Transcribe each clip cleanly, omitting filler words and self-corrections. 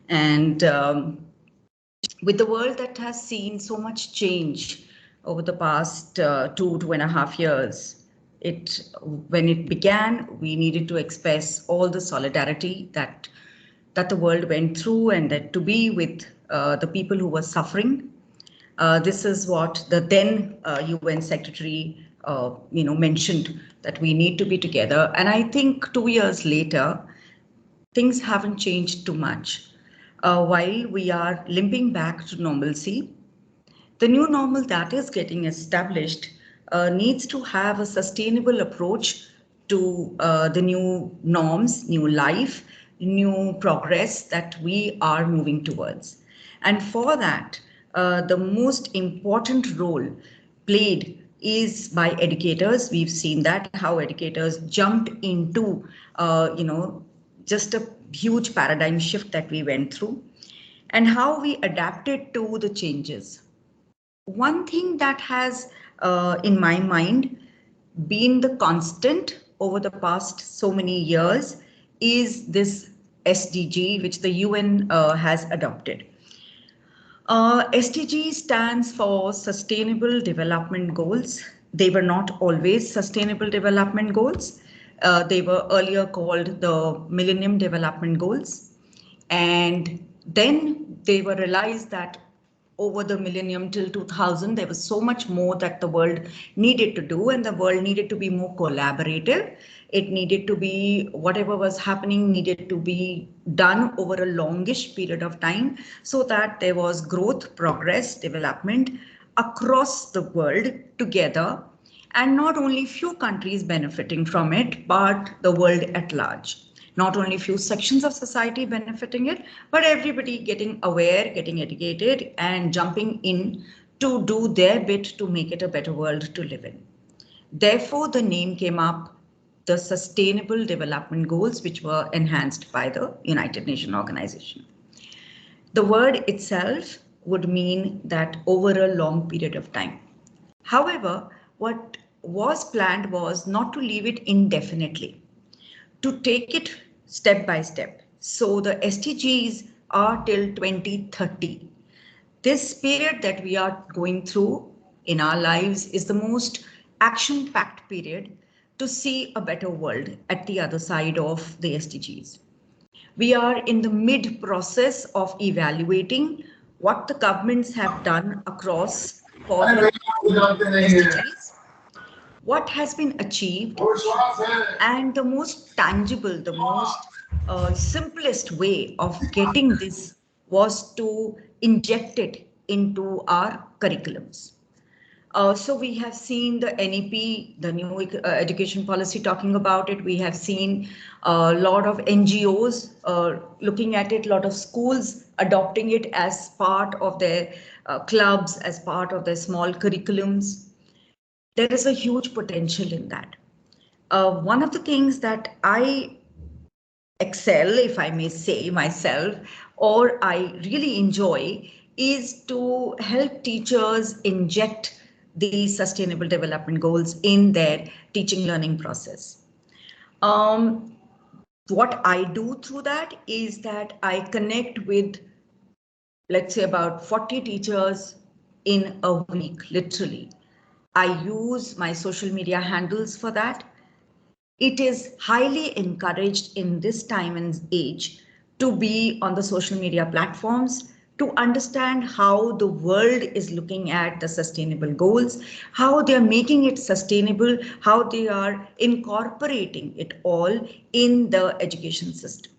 And with the world that has seen so much change over the past 2.5 years, when it began, we needed to express all the solidarity that the world went through, and that to be with the people who were suffering. This is what the then UN Secretary, mentioned, that we need to be together. And I think 2 years later, things haven't changed too much. While we are limping back to normalcy, the new normal that is getting established needs to have a sustainable approach to the new norms, new life, new progress that we are moving towards. And for that, the most important role played is by educators. We've seen that how educators jumped into, just a huge paradigm shift that we went through, and how we adapted to the changes. One thing that has, in my mind, been the constant over the past so many years is this SDG, which the UN has adopted. SDG stands for Sustainable Development Goals. They were not always Sustainable Development Goals. They were earlier called the Millennium Development Goals. And then they were realized that over the millennium till 2000, there was so much more that the world needed to do, and the world needed to be more collaborative. It needed to be, whatever was happening needed to be done over a longish period of time, so that there was growth, progress, development across the world together, and not only few countries benefiting from it, but the world at large. Not only few sections of society benefiting it, but everybody getting aware, getting educated, and jumping in to do their bit to make it a better world to live in. Therefore, the name came up, the Sustainable Development Goals, which were enhanced by the United Nations Organization. The word itself would mean that over a long period of time. However, what was planned was not to leave it indefinitely, to take it step by step. So the SDGs are till 2030. This period that we are going through in our lives is the most action-packed period to see a better world at the other side of the SDGs. We are in the mid process of evaluating what the governments have done across for the SDGs, what has been achieved, and the most tangible, the most simplest way of getting this was to inject it into our curriculums. So we have seen the NEP, the new education policy, talking about it. We have seen a lot of NGOs looking at it, a lot of schools adopting it as part of their clubs, as part of their small curriculums. There is a huge potential in that. One of the things that I excel, if I may say myself, or I really enjoy, is to help teachers inject the Sustainable Development Goals in their teaching learning process. What I do through that is that I connect with, let's say, about 40 teachers in a week, literally. I use my social media handles for that. It is highly encouraged in this time and age to be on the social media platforms, to understand how the world is looking at the sustainable goals, how they are making it sustainable, how they are incorporating it all in the education system.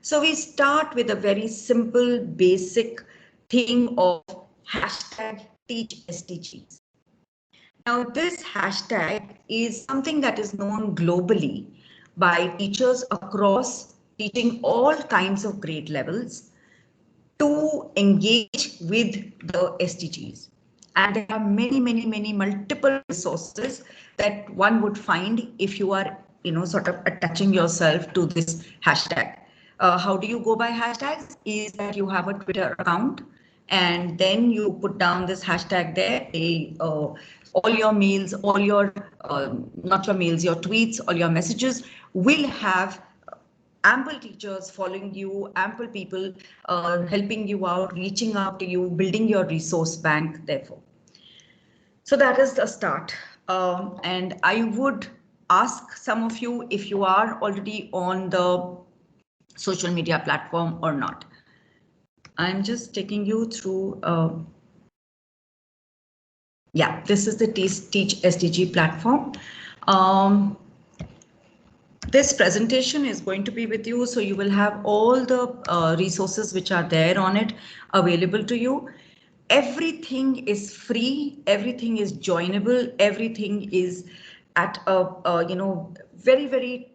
So we start with a very simple, basic thing of hashtag teach SDGs. Now, this hashtag is something that is known globally by teachers across teaching all kinds of grade levels to engage with the SDGs. And there are many multiple resources that one would find if you are, sort of attaching yourself to this hashtag. How do you go by hashtags? Is that you have a Twitter account, and then you put down this hashtag there. All your mails, all your, not your mails, your tweets, all your messages will have ample teachers following you, ample people helping you out, reaching out to you, building your resource bank, therefore. So that is the start. And I would ask some of you if you are already on the social media platform or not. I'm just taking you through. Yeah, this is the Teach SDG platform. This presentation is going to be with you, so you will have all the resources which are there on it available to you. Everything is free, everything is joinable, everything is at a very, very,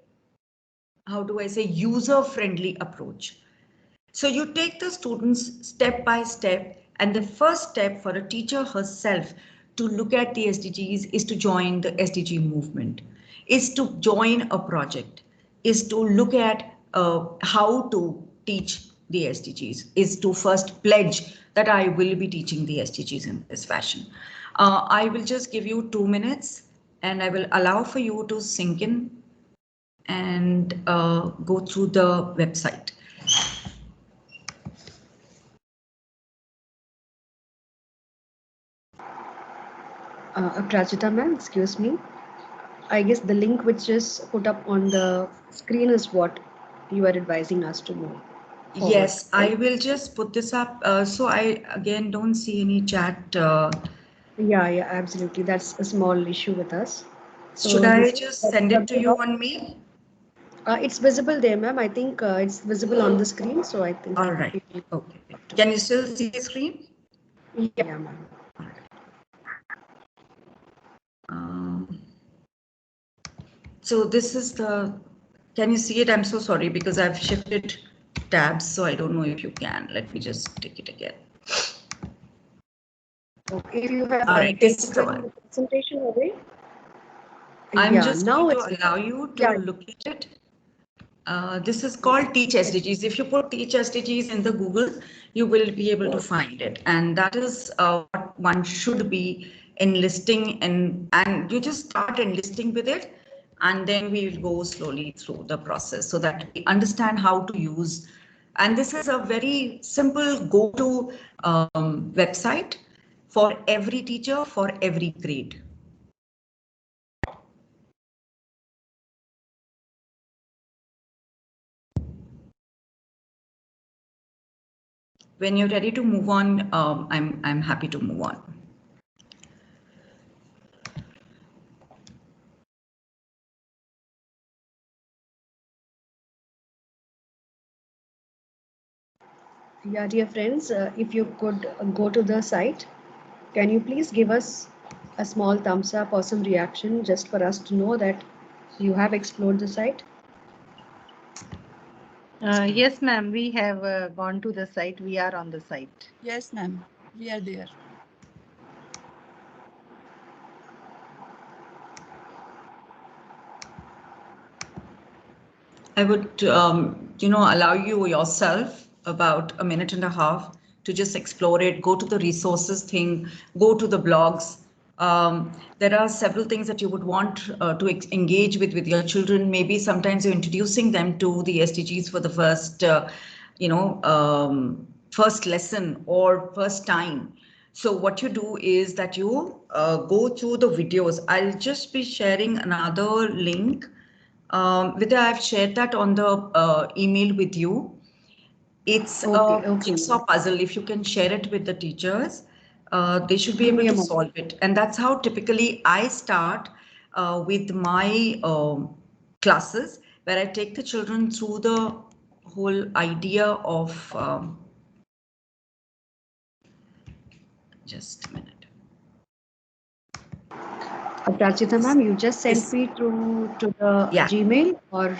how do I say, user-friendly approach. So you take the students step by step, and the first step for a teacher herself to look at the SDGs is to join the SDG movement, is to join a project, is to look at how to teach the SDGs, is to first pledge that I will be teaching the SDGs in this fashion. I will just give you 2 minutes and I will allow for you to sink in and go through the website. Prajita ma'am, excuse me. I guess the link which is put up on the screen is what you are advising us to move forward, Yes, right? I will just put this up. So I again don't see any chat. Yeah, yeah, absolutely. That's a small issue with us. Should So I this just that's send the it to way you on mail? it's visible there, ma'am. I think it's visible on the screen, so I think All right. we will Okay. have to. Can you still see the screen? Yeah, yeah, ma'am. Um, so this is the. Can you see it? I'm so sorry because I've shifted tabs, so I don't know if you can. Let me just take it again. Okay, if you have All right. This is the taken one. the presentation away, I'm yeah, just going now to it's allow you to yeah. look at it. This is called Teach SDGs. If you put Teach SDGs in the Google, you will be able to find it. And that is what one should be enlisting and you just start enlisting with it. And then we will go slowly through the process so that we understand how to use. And this is a very simple go-to website for every teacher, for every grade. When you're ready to move on, I'm happy to move on. Yeah, dear friends, if you could go to the site, can you please give us a small thumbs up or some reaction just for us to know that you have explored the site? Yes, ma'am. We have gone to the site. We are on the site. Yes, ma'am. We are there. I would, allow you yourself about a minute and a half to just explore it, go to the resources thing, go to the blogs. There are several things that you would want to engage with your children. Maybe sometimes you're introducing them to the SDGs for the first, first lesson or first time. So what you do is that you go through the videos. I'll just be sharing another link. Vidya, I've shared that on the email with you. It's Okay, a okay, jigsaw ma'am. puzzle. If you can share it with the teachers, they should be Give able me a to moment. solve it. And that's how typically I start with my classes, where I take the children through the whole idea of just a minute. Prachita This, ma'am, you just sent this, me through to the yeah, Gmail or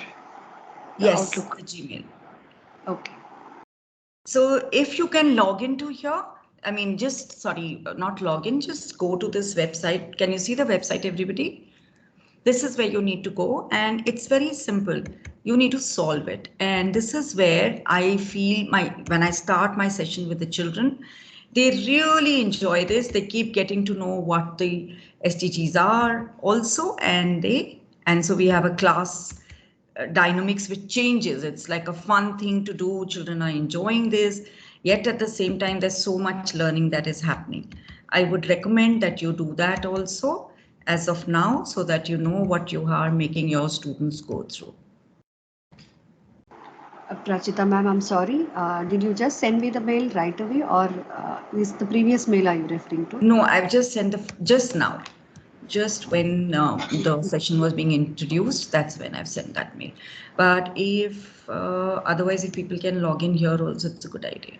the yes, Outlook? the Gmail. Okay. So if you can log into here, I mean, just sorry, not log in, just go to this website. Can you see the website, everybody? This is where you need to go, and it's very simple. You need to solve it. And this is where I feel when I start my session with the children, they really enjoy this. They keep getting to know what the SDGs are also, and so we have a class dynamics which changes. It's like a fun thing to do. Children are enjoying this, yet at the same time, there's so much learning that is happening. I would recommend that you do that also as of now, so that you know what you are making your students go through. Prachita ma'am, I'm sorry. Did you just send me the mail right away, or is the previous mail are you referring to? No, I've just sent just now. Just when the session was being introduced, that's when I've sent that mail. But if otherwise, if people can log in here also, it's a good idea.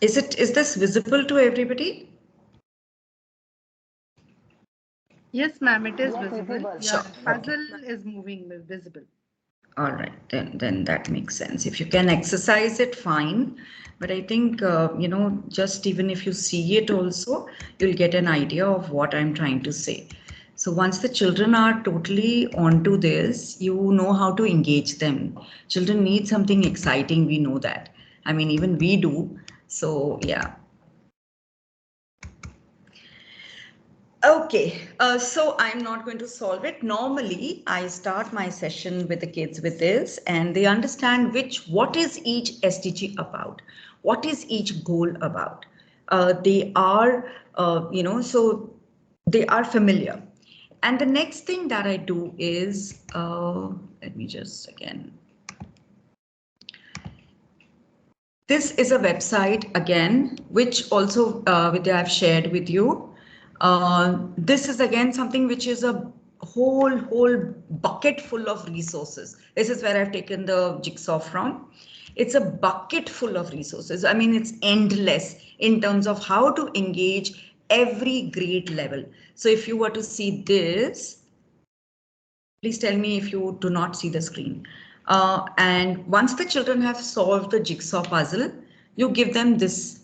Is this visible to everybody? Yes, ma'am, it is visible. Your Sure. puzzle is moving, visible. All right, then that makes sense. If you can exercise it, fine. But I think, just even if you see it also, you'll get an idea of what I'm trying to say. So once the children are totally onto this, you know how to engage them. Children need something exciting, we know that. I mean, even we do. So yeah. Okay, so I'm not going to solve it. Normally, I start my session with the kids with this, and they understand what is each SDG about, what is each goal about. They are, so they are familiar. And the next thing that I do is, let me just again. This is a website again, which also Vidya I've shared with you. This is again something which is a whole bucket full of resources. This is where I've taken the jigsaw from. It's a bucket full of resources. I mean, it's endless in terms of how to engage every grade level. So if you were to see this, please tell me if you do not see the screen. And once the children have solved the jigsaw puzzle, you give them this.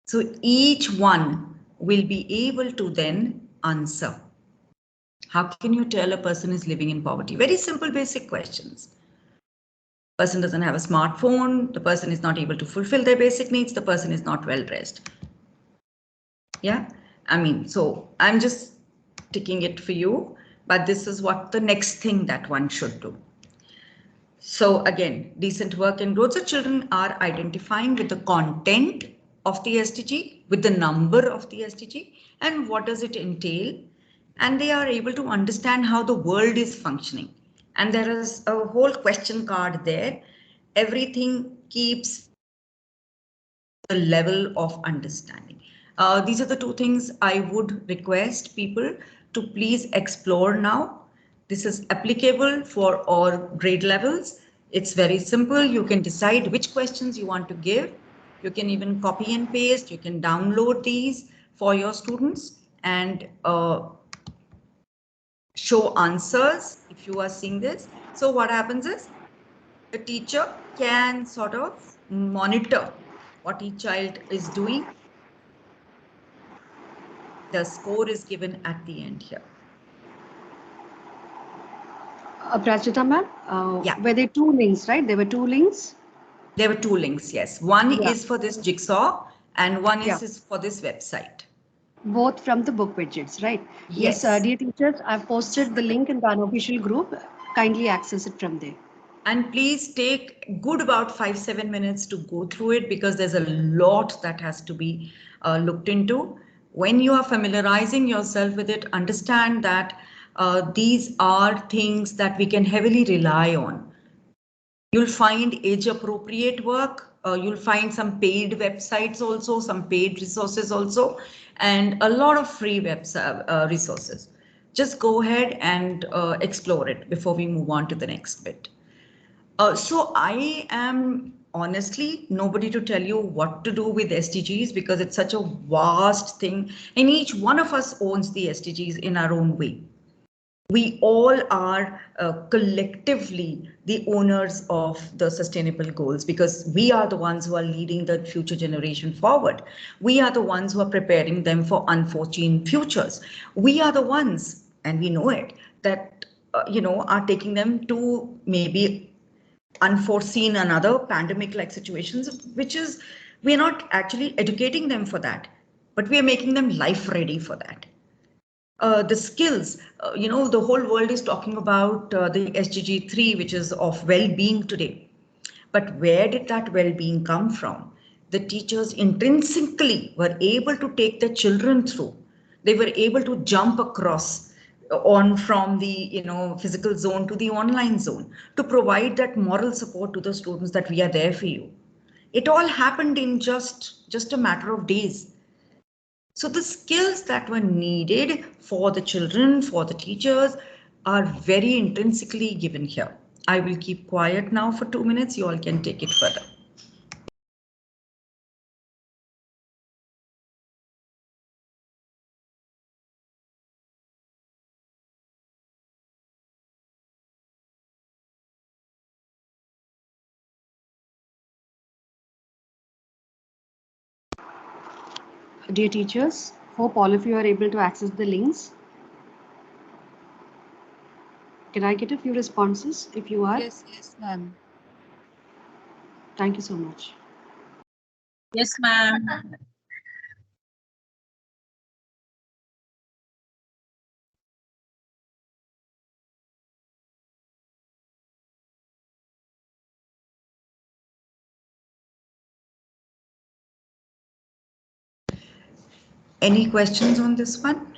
So each one will be able to then answer. How can you tell a person is living in poverty? Very simple, basic questions. Person doesn't have a smartphone. The person is not able to fulfill their basic needs. The person is not well dressed. Yeah, I mean, so I'm just ticking it for you, but this is what the next thing that one should do. So again, decent work and growth. So children are identifying with the content of the SDG, with the number of the SDG, and what does it entail. And they are able to understand how the world is functioning. And there is a whole question card there. Everything keeps the level of understanding. These are the two things I would request people to please explore now. This is applicable for all grade levels. It's very simple. You can decide which questions you want to give. You can even copy and paste. You can download these for your students and show answers if you are seeing this. So what happens is the teacher can sort of monitor what each child is doing. The score is given at the end here. Prachita ma'am, Yeah. were there two links, right? There were two links. There were two links, yes. One Yeah. is for this jigsaw and one Yeah. is for this website. Both from the book widgets, right? Yes. Dear teachers, I've posted the link in the unofficial group. Kindly access it from there. And please take good about 5-7 minutes to go through it, because there's a lot that has to be looked into. When you are familiarizing yourself with it, understand that these are things that we can heavily rely on. You'll find age appropriate work. You'll find some paid websites also, some paid resources also, and a lot of free resources. Just go ahead and explore it before we move on to the next bit. So I am honestly nobody to tell you what to do with SDGs, because it's such a vast thing, and each one of us owns the SDGs in our own way. We all are collectively the owners of the sustainable goals, because we are the ones who are leading the future generation forward. We are the ones who are preparing them for unforeseen futures. We are the ones, and we know it, that are taking them to maybe unforeseen another pandemic like situations, which is we're not actually educating them for that, but we are making them life ready for that. The skills, the whole world is talking about the SDG 3, which is of well-being today. But where did that well-being come from? The teachers intrinsically were able to take their children through. They were able to jump across on from the physical zone to the online zone to provide that moral support to the students that we are there for you. It all happened in just a matter of days. So the skills that were needed for the children, for the teachers, are very intrinsically given here. I will keep quiet now for 2 minutes. You all can take it further. Dear teachers, hope all of you are able to access the links. Can I get a few responses if you are? Yes, yes, ma'am. Thank you so much. Yes, ma'am. Any questions on this one?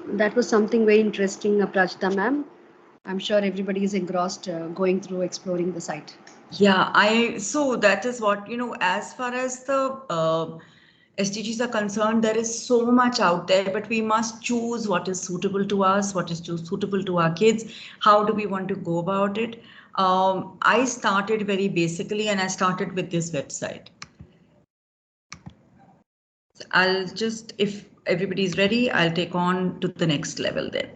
That was something very interesting, Prajita ma'am. I'm sure everybody is engrossed going through exploring the site. Yeah, so that is what, as far as the SDGs are concerned, there is so much out there, but we must choose what is suitable to us, what is suitable to our kids. How do we want to go about it? I started very basically, and I started with this website. I'll just, if everybody's ready, I'll take on to the next level then.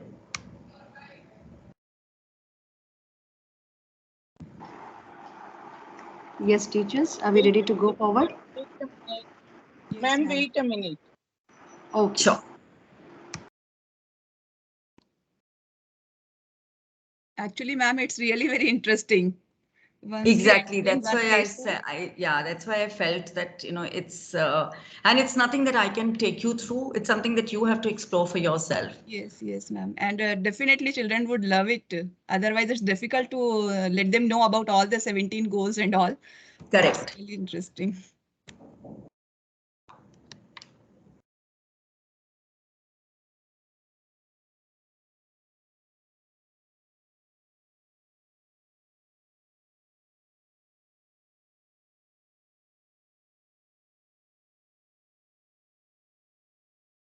Yes, teachers, are we ready to go forward? Yes, Ma'am, ma'am. wait a minute. Okay. Sure. Actually, ma'am, it's really very interesting. Once we Exactly. explain That's one why I lesson- said, that's why I felt that, it's, and it's nothing that I can take you through. It's something that you have to explore for yourself. Yes, yes, ma'am. And definitely children would love it. Otherwise, it's difficult to let them know about all the 17 goals and all. Correct. It's really interesting.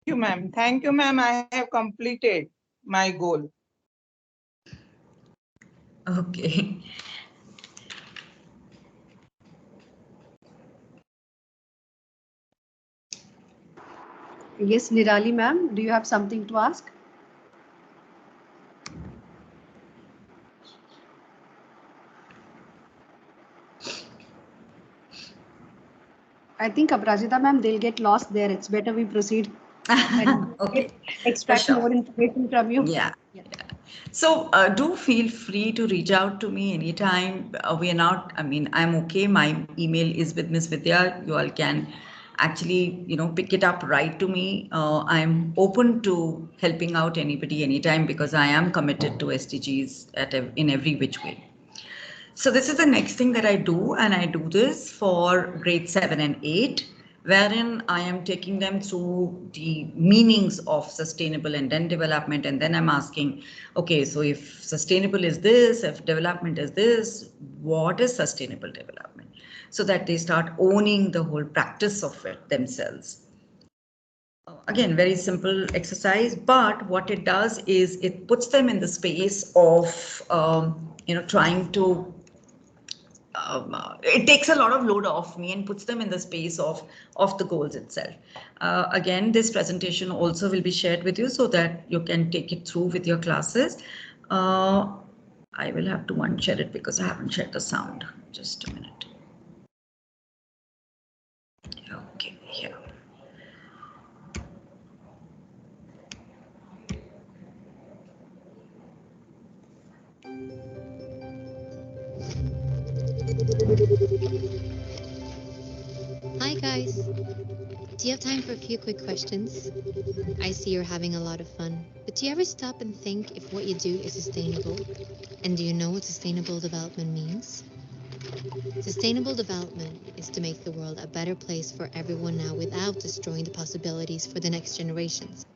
Thank you, ma'am. Thank you, ma'am. I have completed my goal. Okay. Yes, Nirali ma'am, do you have something to ask? I think Aprajita ma'am, they'll get lost there. It's better we proceed and Okay. For extract sure. more information from you. Yeah. Yeah. So do feel free to reach out to me anytime. We are not, I'm okay. My email is with Miss Vidya. You all can actually, pick it up, write to me. I'm open to helping out anybody anytime because I am committed to SDGs in every which way. So this is the next thing that I do, and I do this for grade 7 and 8, wherein I am taking them through the meanings of sustainable and then development, and then I'm asking, okay, so if sustainable is this, if development is this, what is sustainable development? So that they start owning the whole practice of it themselves. Again, very simple exercise, but what it does is it puts them in the space of, trying to it takes a lot of load off me and puts them in the space of the goals itself. Again, this presentation also will be shared with you so that you can take it through with your classes. I will have to unshare it because I haven't shared the sound. Just a minute. Okay, here. Hi guys! Do you have time for a few quick questions? I see you're having a lot of fun, but do you ever stop and think if what you do is sustainable? And do you know what sustainable development means? Sustainable development is to make the world a better place for everyone now without destroying the possibilities for the next generations.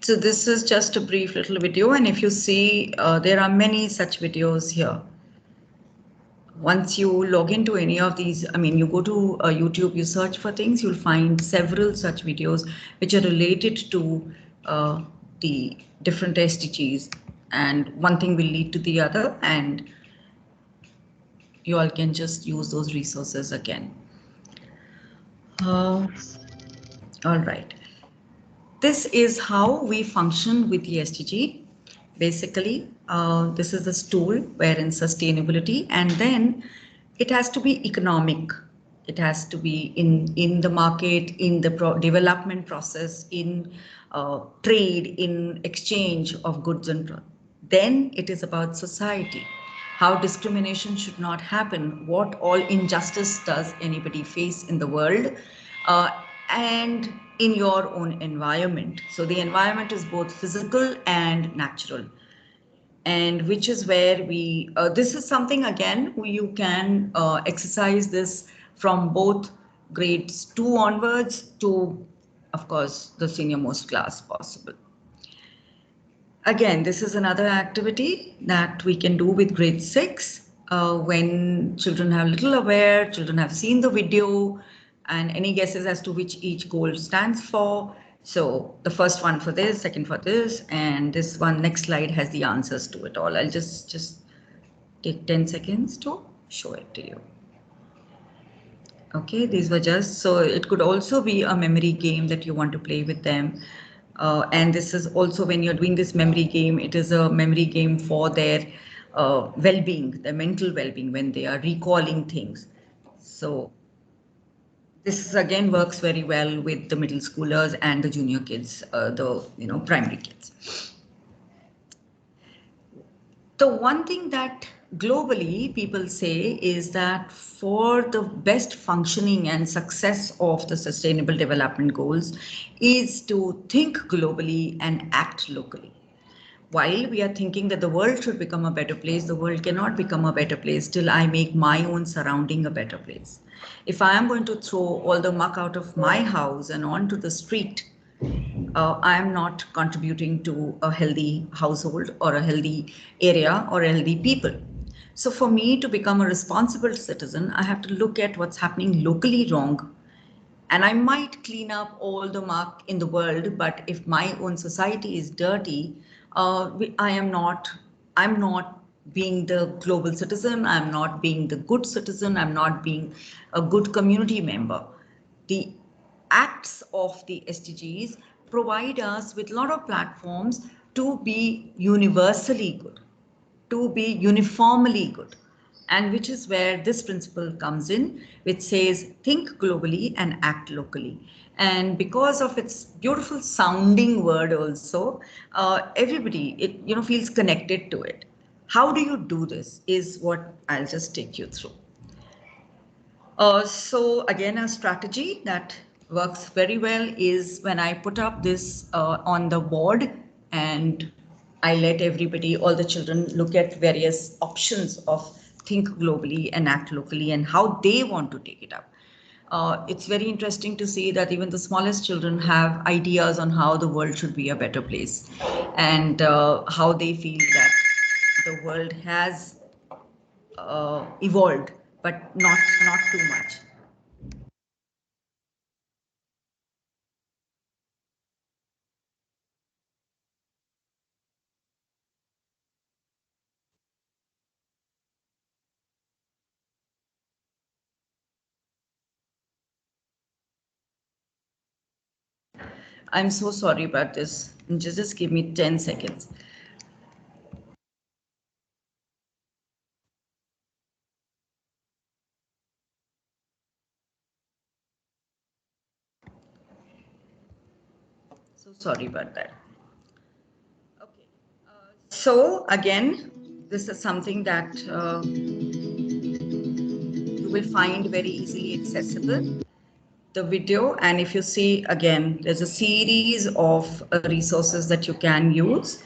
So this is just a brief little video, and if you see, there are many such videos here. Once you log into any of these, I mean, you go to YouTube, you search for things, you'll find several such videos which are related to the different SDGs, and one thing will lead to the other, and you all can just use those resources again. All right. This is how we function with the SDG. Basically, this is the stool wherein sustainability, and then it has to be economic. It has to be in the market, in the development process, in trade, in exchange of goods and then it is about society. How discrimination should not happen, what all injustice does anybody face in the world, uh, and in your own environment. So the environment is both physical and natural, and which is where we this is something again you can exercise this from both grades 2 onwards to, of course, the senior most class possible. Again, this is another activity that we can do with grade 6 when children have little aware, children have seen the video, and any guesses as to which each goal stands for. So the first one for this, second for this, and this one next slide has the answers to it all. I'll just take 10 seconds to show it to you. Okay, these were just, so it could also be a memory game that you want to play with them. And this is also when you're doing this memory game, it is a memory game for their well-being, their mental well-being when they are recalling things. So this is again works very well with the middle schoolers and the junior kids, the primary kids. The one thing that globally people say is that for the best functioning and success of the sustainable development goals is to think globally and act locally. While we are thinking that the world should become a better place, the world cannot become a better place till I make my own surrounding a better place. If I am going to throw all the muck out of my house and onto the street, I am not contributing to a healthy household or a healthy area or a healthy people. So for me to become a responsible citizen, I have to look at what's happening locally wrong. And I might clean up all the muck in the world, but if my own society is dirty, I'm not being the global citizen, I'm not being the good citizen, I'm not being a good community member. The acts of the SDGs provide us with a lot of platforms to be universally good, to be uniformly good, and which is where this principle comes in, which says think globally and act locally. And because of its beautiful sounding word also, everybody feels connected to it. How do you do this is what I'll just take you through. So again, a strategy that works very well is when I put up this on the board and I let everybody, all the children, look at various options of think globally and act locally and how they want to take it up. It's very interesting to see that even the smallest children have ideas on how the world should be a better place and how they feel that the world has evolved, but not too much. I'm so sorry about this. Just give me 10 seconds. So sorry about that. Okay. So again, this is something that you will find very easily accessible. The video, and if you see again, there's a series of resources that you can use,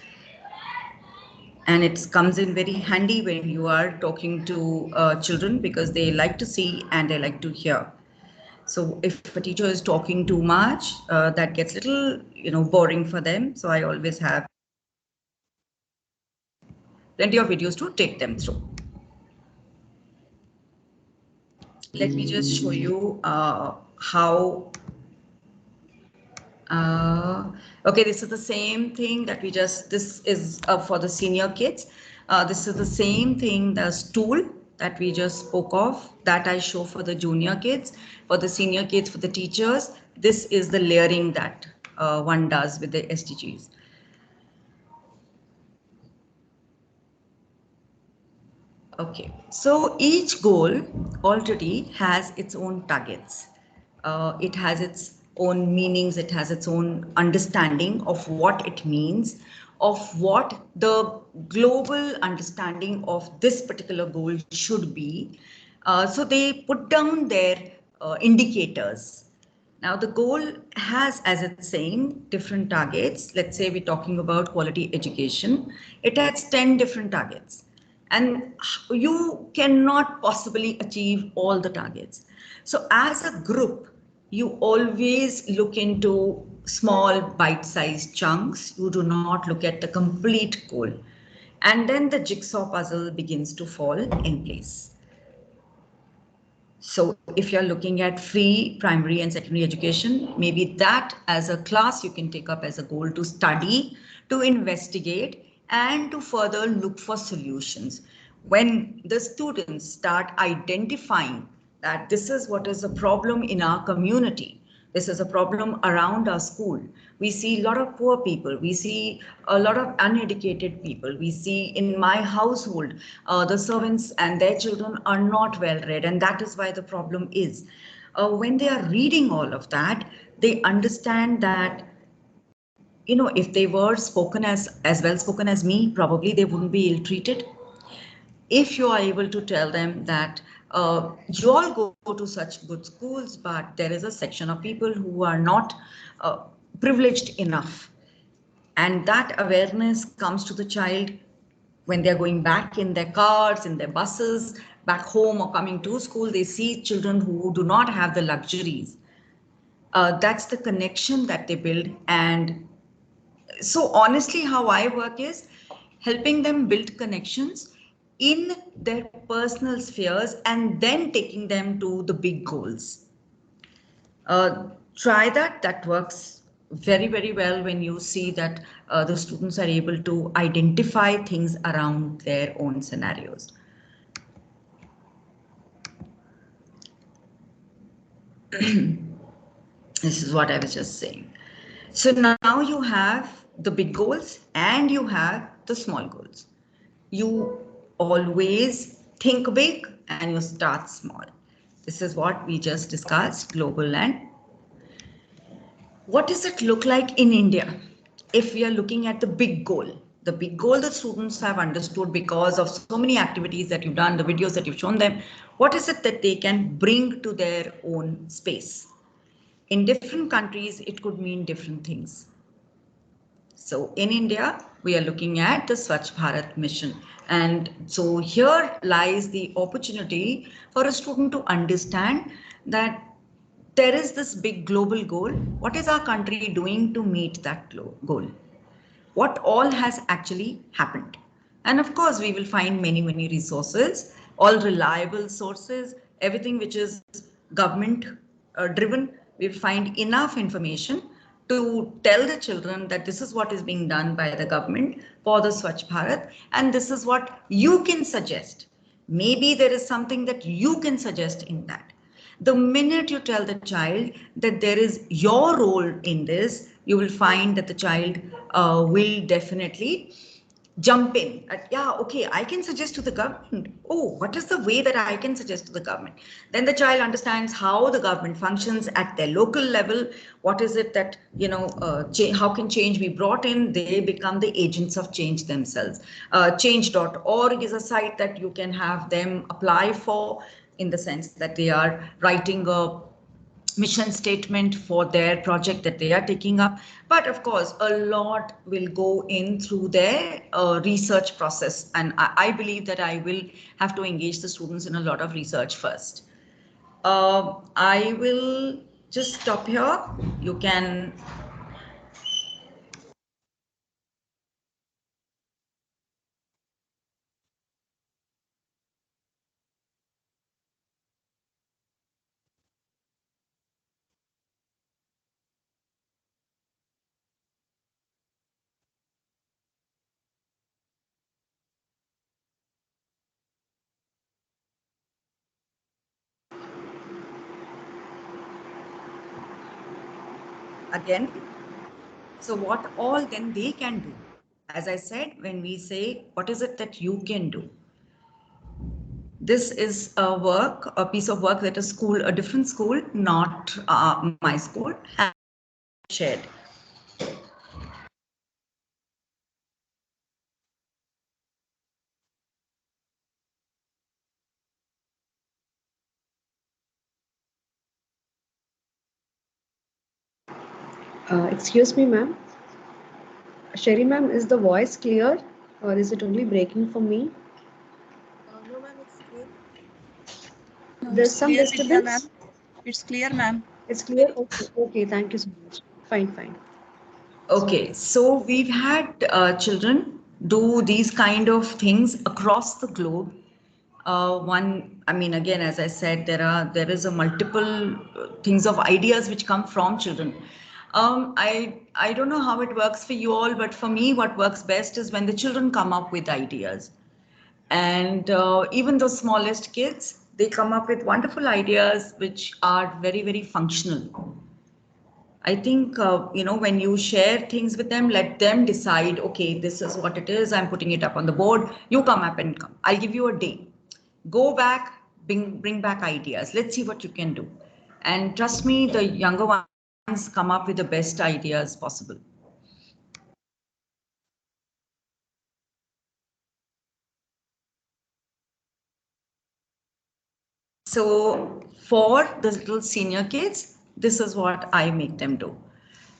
and it comes in very handy when you are talking to children because they like to see and they like to hear. So if a teacher is talking too much, that gets a little, boring for them. So I always have plenty of videos to take them through. Let me just show you how. Okay, this is the same thing that this is for the senior kids. This is the same thing, the stool that we just spoke of, that I show for the junior kids, for the senior kids, for the teachers. This is the layering that one does with the SDGs. Okay, so each goal already has its own targets. It has its own meanings, it has its own understanding of what it means, of what the global understanding of this particular goal should be. So they put down their indicators. Now the goal has, as it's saying, different targets. Let's say we're talking about quality education. It has 10 different targets. And you cannot possibly achieve all the targets. So as a group, you always look into small bite-sized chunks. You do not look at the complete goal. And then the jigsaw puzzle begins to fall in place. So if you're looking at free primary and secondary education, maybe that as a class you can take up as a goal to study, to investigate, and to further look for solutions. When the students start identifying that this is what is a problem in our community, this is a problem around our school. We see a lot of poor people. We see a lot of uneducated people. We see in my household, the servants and their children are not well read, and that is why the problem is. When they are reading all of that, they understand that, if they were spoken as well spoken as me, probably they wouldn't be ill treated. If you are able to tell them that you all go to such good schools, but there is a section of people who are not privileged enough, and that awareness comes to the child when they're going back in their cars, in their buses, back home or coming to school, they see children who do not have the luxuries. That's the connection that they build. And so honestly, how I work is helping them build connections in their personal spheres and then taking them to the big goals. Try that. That works very, very well when you see that the students are able to identify things around their own scenarios. This is what I was just saying. So now you have the big goals and you have the small goals. You always think big and you start small. This is what we just discussed, global. And what does it look like in India if we are looking at the big goal? The big goal the students have understood because of so many activities that you've done, the videos that you've shown them. What is it that they can bring to their own space? In different countries, it could mean different things. So in India, we are looking at the Swachh Bharat mission. And so here lies the opportunity for a student to understand that there is this big global goal. What is our country doing to meet that goal? What all has actually happened? And of course, we will find many, many resources, all reliable sources, everything which is government driven. We will find enough information to tell the children that this is what is being done by the government for the Swachh Bharat, and this is what you can suggest. Maybe there is something that you can suggest in that. The minute you tell the child that there is your role in this, you will find that the child will definitely jump in. Yeah, okay, I can suggest to the government. Oh, what is the way that I can suggest to the government? Then the child understands how the government functions at their local level. What is it that, how can change be brought in? They become the agents of change themselves. Change.org is a site that you can have them apply for, in the sense that they are writing a mission statement for their project that they are taking up. But of course, a lot will go in through their research process. And I believe that I will have to engage the students in a lot of research first. I will just stop here. You can. Again, so what all then they can do? As I said, when we say, what is it that you can do? This is a piece of work that a different school, not my school, has shared. Excuse me, ma'am. Sherry, ma'am, is the voice clear or is it only breaking for me? No, ma'am, it's clear. No, There's it's some clear, Vidya, ma'am. disturbance? It's clear, ma'am. It's clear? Okay, okay, thank you so much. Fine, fine. Okay, so we've had children do these kind of things across the globe. I mean, again, as I said, there is a multiple things of ideas which come from children. I don't know how it works for you all, but for me, what works best is when the children come up with ideas. And even the smallest kids, they come up with wonderful ideas which are very, very functional. I think, when you share things with them, let them decide, okay, this is what it is. I'm putting it up on the board. You come up and come. I'll give you a day. Go back, bring back ideas. Let's see what you can do. And trust me, the younger ones come up with the best ideas possible. So for the little senior kids, this is what I make them do.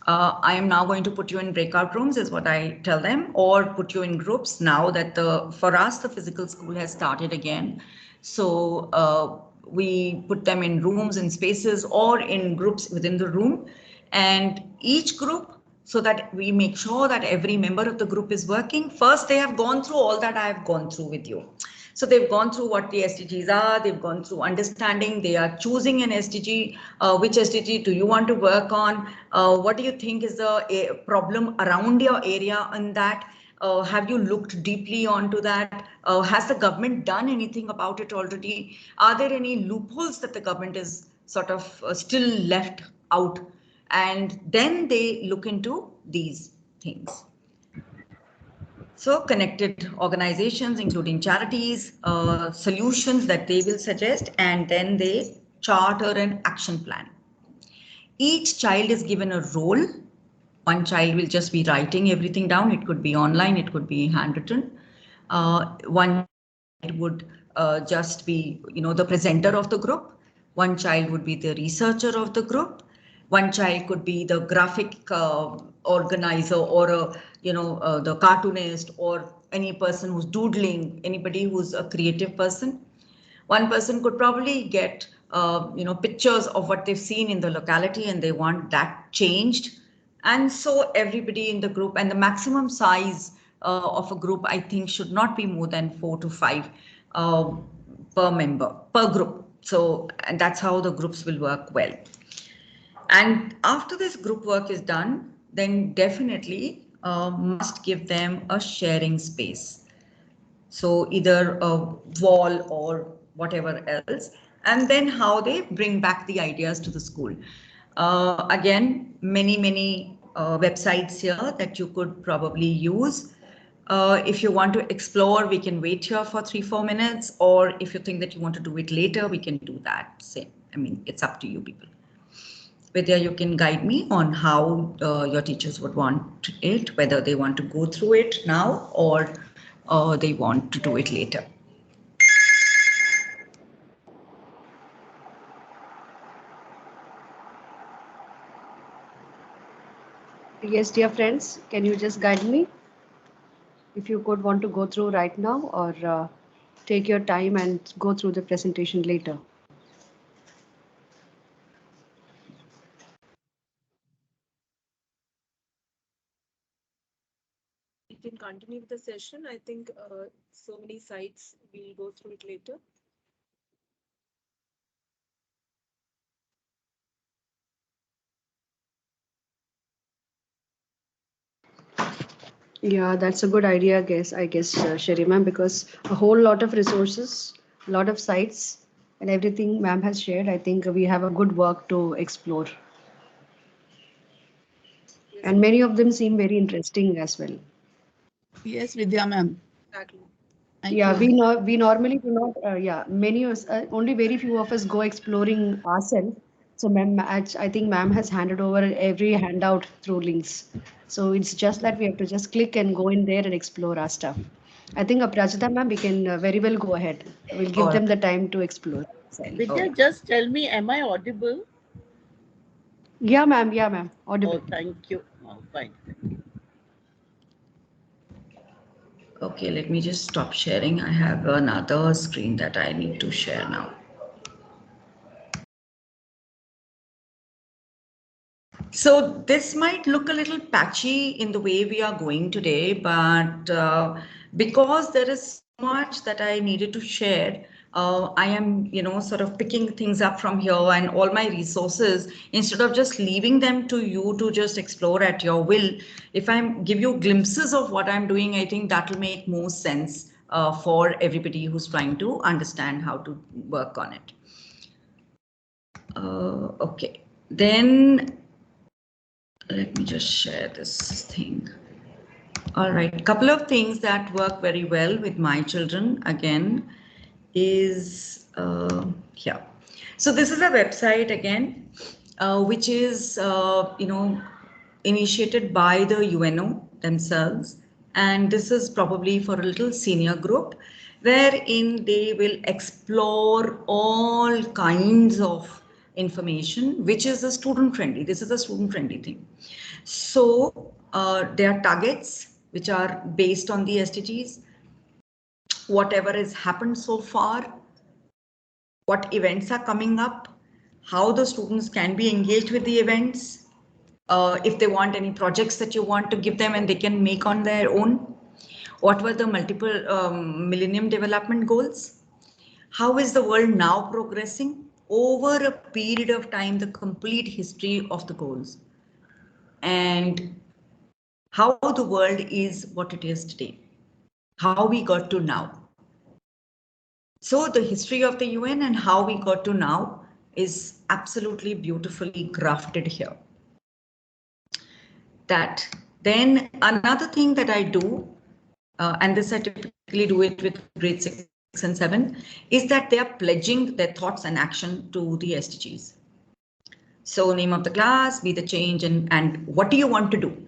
I am now going to put you in breakout rooms, is what I tell them, or put you in groups now that for us the physical school has started again. So we put them in rooms and spaces or in groups within the room, and each group, so that we make sure that every member of the group is working. First, they have gone through all that I have gone through with you. So they've gone through what the SDGs are, they've gone through understanding, they are choosing an SDG, which SDG do you want to work on, what do you think is the problem around your area in that, have you looked deeply onto that, has the government done anything about it already, are there any loopholes that the government is sort of still left out, and then they look into these things. So connected organizations, including charities, solutions that they will suggest, and then they charter an action plan. Each child is given a role. One child will just be writing everything down. It could be online, it could be handwritten. One would just be, the presenter of the group. One child would be the researcher of the group. One child could be the graphic organizer, or the cartoonist, or any person who's doodling, anybody who's a creative person. One person could probably get pictures of what they've seen in the locality and they want that changed. And so everybody in the group, and the maximum size of a group, I think, should not be more than 4 to 5 per member, per group. So, and that's how the groups will work well. And after this group work is done, then definitely must give them a sharing space. So either a wall or whatever else. and then how they bring back the ideas to the school. Again, many websites here that you could probably use. If you want to explore, we can wait here for 3-4 minutes, or if you think that you want to do it later, we can do that. Same. I mean, it's up to you people. Vidya, you can guide me on how your teachers would want it, whether they want to go through it now or they want to do it later. Yes, dear friends, can you just guide me? If you could want to go through right now, or take your time and go through the presentation later. We can continue with the session. I think so many sites, we'll go through it later. Yeah, that's a good idea, I guess, Sherry ma'am, because a whole lot of resources, a lot of sites, and everything ma'am has shared. I think we have a good work to explore, Yes, and many of them seem very interesting as well. Yes, Vidya ma'am. exactly. Thank Yeah, you. we normally do not. Yeah, many of us, only very few of us go exploring ourselves. So, ma'am, I think ma'am has handed over every handout through links. So it's just that we have to just click and go in there and explore our stuff. I think, Prajita ma'am, we can very well go ahead. We'll give Or them the time to explore. Vidya, just tell me, am I audible? Yeah, ma'am. Yeah, ma'am. Audible. Oh, thank you. Oh, fine. okay, let me just stop sharing. I have another screen that I need to share now. So this might look a little patchy in the way we are going today, but because there is so much that I needed to share, I am, sort of picking things up from here and all my resources, instead of just leaving them to you to just explore at your will. If I give you glimpses of what I'm doing, I think that will make more sense for everybody who's trying to understand how to work on it. Okay, then let me just share this thing. All right, couple of things that work very well with my children again is here. So this is a website again, which is initiated by the UNO themselves, and this is probably for a little senior group, wherein they will explore all kinds of information, which is a student friendly. This is a student friendly thing. So there are targets which are based on the SDGs, whatever has happened so far, what events are coming up, how the students can be engaged with the events, if they want any projects that you want to give them and they can make on their own. What were the multiple Millennium Development Goals? How is the world now progressing? Over a period of time, the complete history of the goals. And how the world is what it is today, how we got to now. So the history of the UN and how we got to now is absolutely beautifully grafted here. That then another thing that I do, and this I typically do it with grade 6 and 7, is that they are pledging their thoughts and action to the SDGs. So name of the class, be the change, and what do you want to do?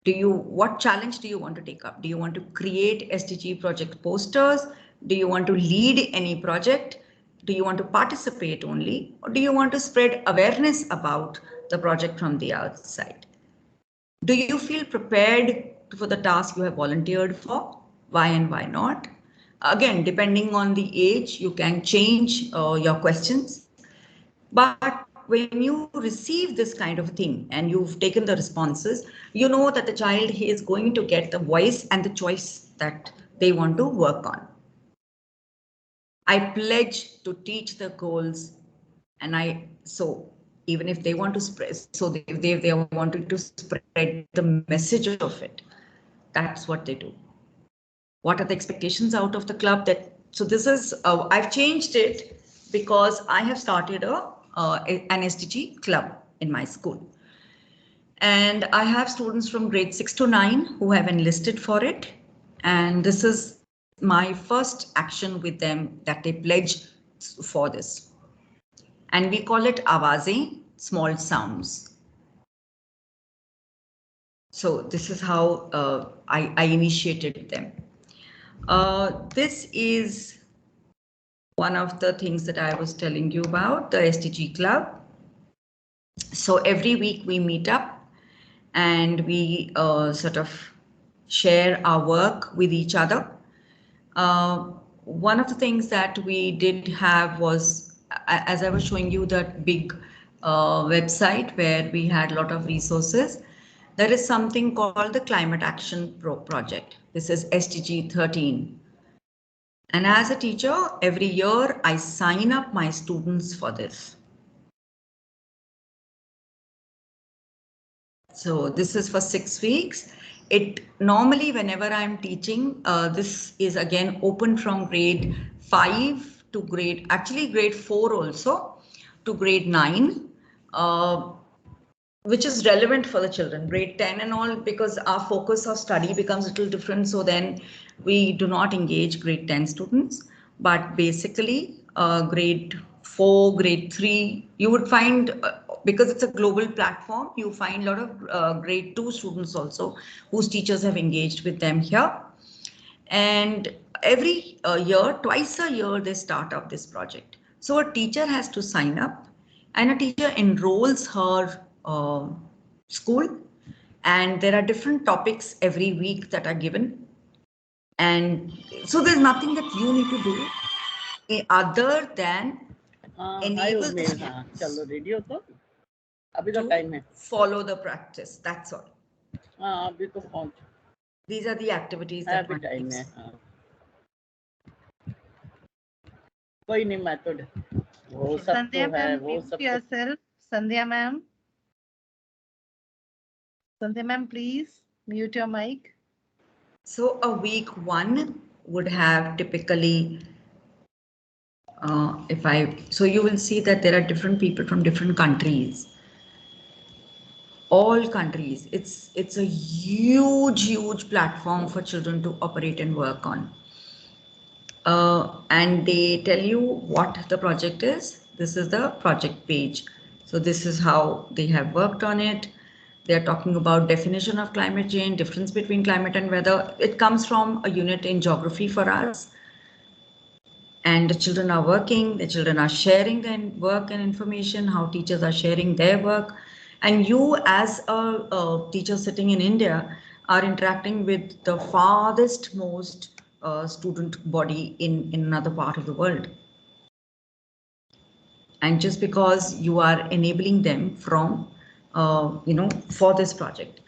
What challenge do you want to take up? Do you want to create SDG project posters? Do you want to lead any project? Do you want to participate only? Or do you want to spread awareness about the project from the outside? Do you feel prepared for the task you have volunteered for? Why and why not? Again, depending on the age, you can change your questions. But when you receive this kind of thing and you've taken the responses, you know that the child is going to get the voice and the choice that they want to work on. I pledge to teach the goals, and so even if they want to spread, so they are wanting to spread the message of it, that's what they do. What are the expectations out of the club? So this is I've changed it because I have started an SDG club in my school. And I have students from grade 6 to 9 who have enlisted for it. And this is my first action with them, that they pledge for this. And we call it Awaze, small sounds. So this is how I initiated them. This is one of the things that I was telling you about, the SDG Club. So every week we meet up and we sort of share our work with each other. One of the things that we did have was, as I was showing you, that big website where we had a lot of resources. There is something called the Climate Action Project. This is SDG 13. And as a teacher, every year I sign up my students for this. So this is for 6 weeks. It normally, whenever I'm teaching, this is again open from grade 5 to grade 4 also to grade 9, which is relevant for the children, grade 10 and all, because our focus of study becomes a little different. So then we do not engage grade 10 students, but basically grade 4, grade 3, you would find, because it's a global platform, you find a lot of grade 2 students also whose teachers have engaged with them here. And every year, twice a year, they start up this project. So a teacher has to sign up and a teacher enrolls her school, and there are different topics every week that are given. And so there's nothing that you need to do other than enable the students चलो ready हो तो अभी तो time है follow the practice. That's all. हाँ अभी तो पहुंच These are the activities that अभी one टाइम takes. है हाँ कोई नहीं मेथड वो सब Sandhya तो है ma'am, वो mute सब तो yourself. Sandhya ma'am. Sandhya ma'am, please mute your mic. So a week 1 would have typically, so you will see that there are different people from different countries. All countries. It's a huge platform for children to operate and work on. And they tell you what the project is. This is the project page. So this is how they have worked on it. They are talking about definition of climate change, difference between climate and weather. It comes from a unit in geography for us. And the children are working, the children are sharing their work and information, how teachers are sharing their work. And you as a teacher sitting in India are interacting with the farthest most student body in another part of the world. And just because you are enabling them from, for this project.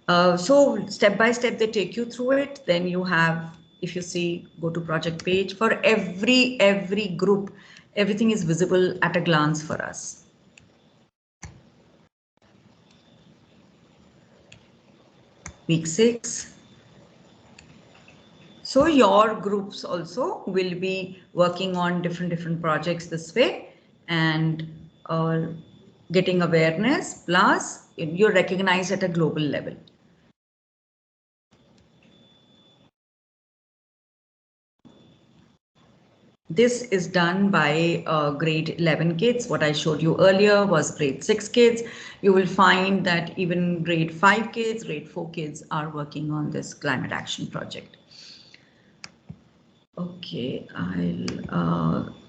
So step by step, they take you through it. Then you have, if you see, go to project page for every group, everything is visible at a glance for us. Week 6. So your groups also will be working on different projects this way and getting awareness, plus you're recognized at a global level. This is done by grade 11 kids. What I showed you earlier was grade 6 kids. You will find that even grade 5 kids, grade 4 kids are working on this climate action project. Okay,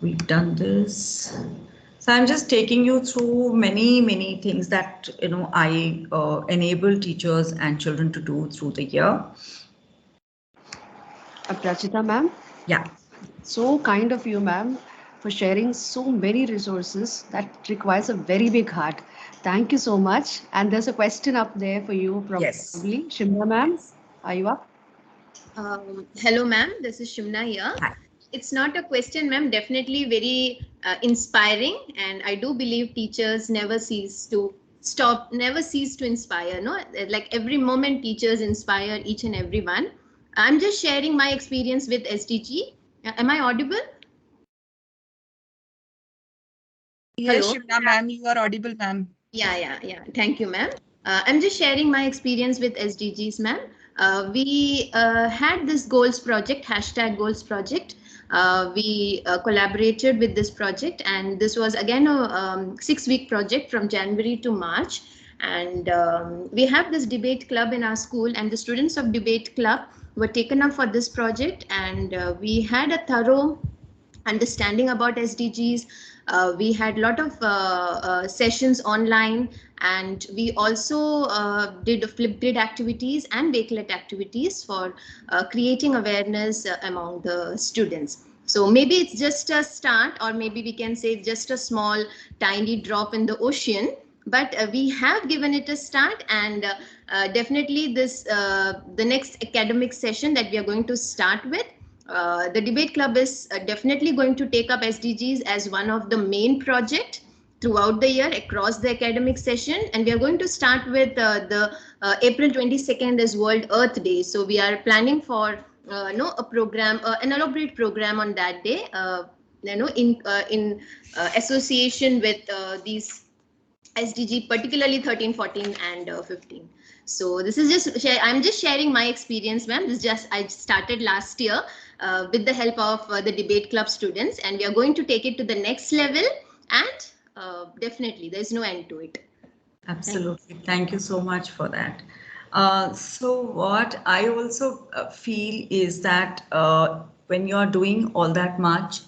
we've done this. So I'm just taking you through many things that I enable teachers and children to do through the year. Prachita ma'am. Yeah. So kind of you, ma'am, for sharing so many resources. That requires a very big heart. Thank you so much. And there's a question up there for you, probably. Yes. Shimla ma'am, are you up? Hello, ma'am. This is Shimna here. Hi. It's not a question, ma'am. Definitely very inspiring, and I do believe teachers never cease to inspire. No, like every moment, teachers inspire each and every one. I'm just sharing my experience with SDG. Am I audible? Yes, Hello. Shivna ma'am, you are audible, ma'am. Yeah. Thank you, ma'am. I'm just sharing my experience with SDGs, ma'am. We had this goals project, hashtag goals project. We collaborated with this project, and this was again a 6-week project from January to March. And we have this debate club in our school, and the students of debate club were taken up for this project, and we had a thorough understanding about SDGs. We had a lot of sessions online, and we also did flip grid activities and wakelet activities for creating awareness among the students. So maybe it's just a start, or maybe we can say just a small, tiny drop in the ocean. But we have given it a start, and definitely the next academic session that we are going to start with, the debate club is definitely going to take up SDGs as one of the main project throughout the year across the academic session. And we are going to start with the April 22nd is World Earth Day. So we are planning for a program, an elaborate program on that day, in association with these SDG, particularly 13, 14, and 15. So this is I'm just sharing my experience, ma'am. This just I started last year with the help of the debate club students, and we are going to take it to the next level. And definitely, there is no end to it. Absolutely. Thank you so much for that. So what I also feel is that when you're doing all that much,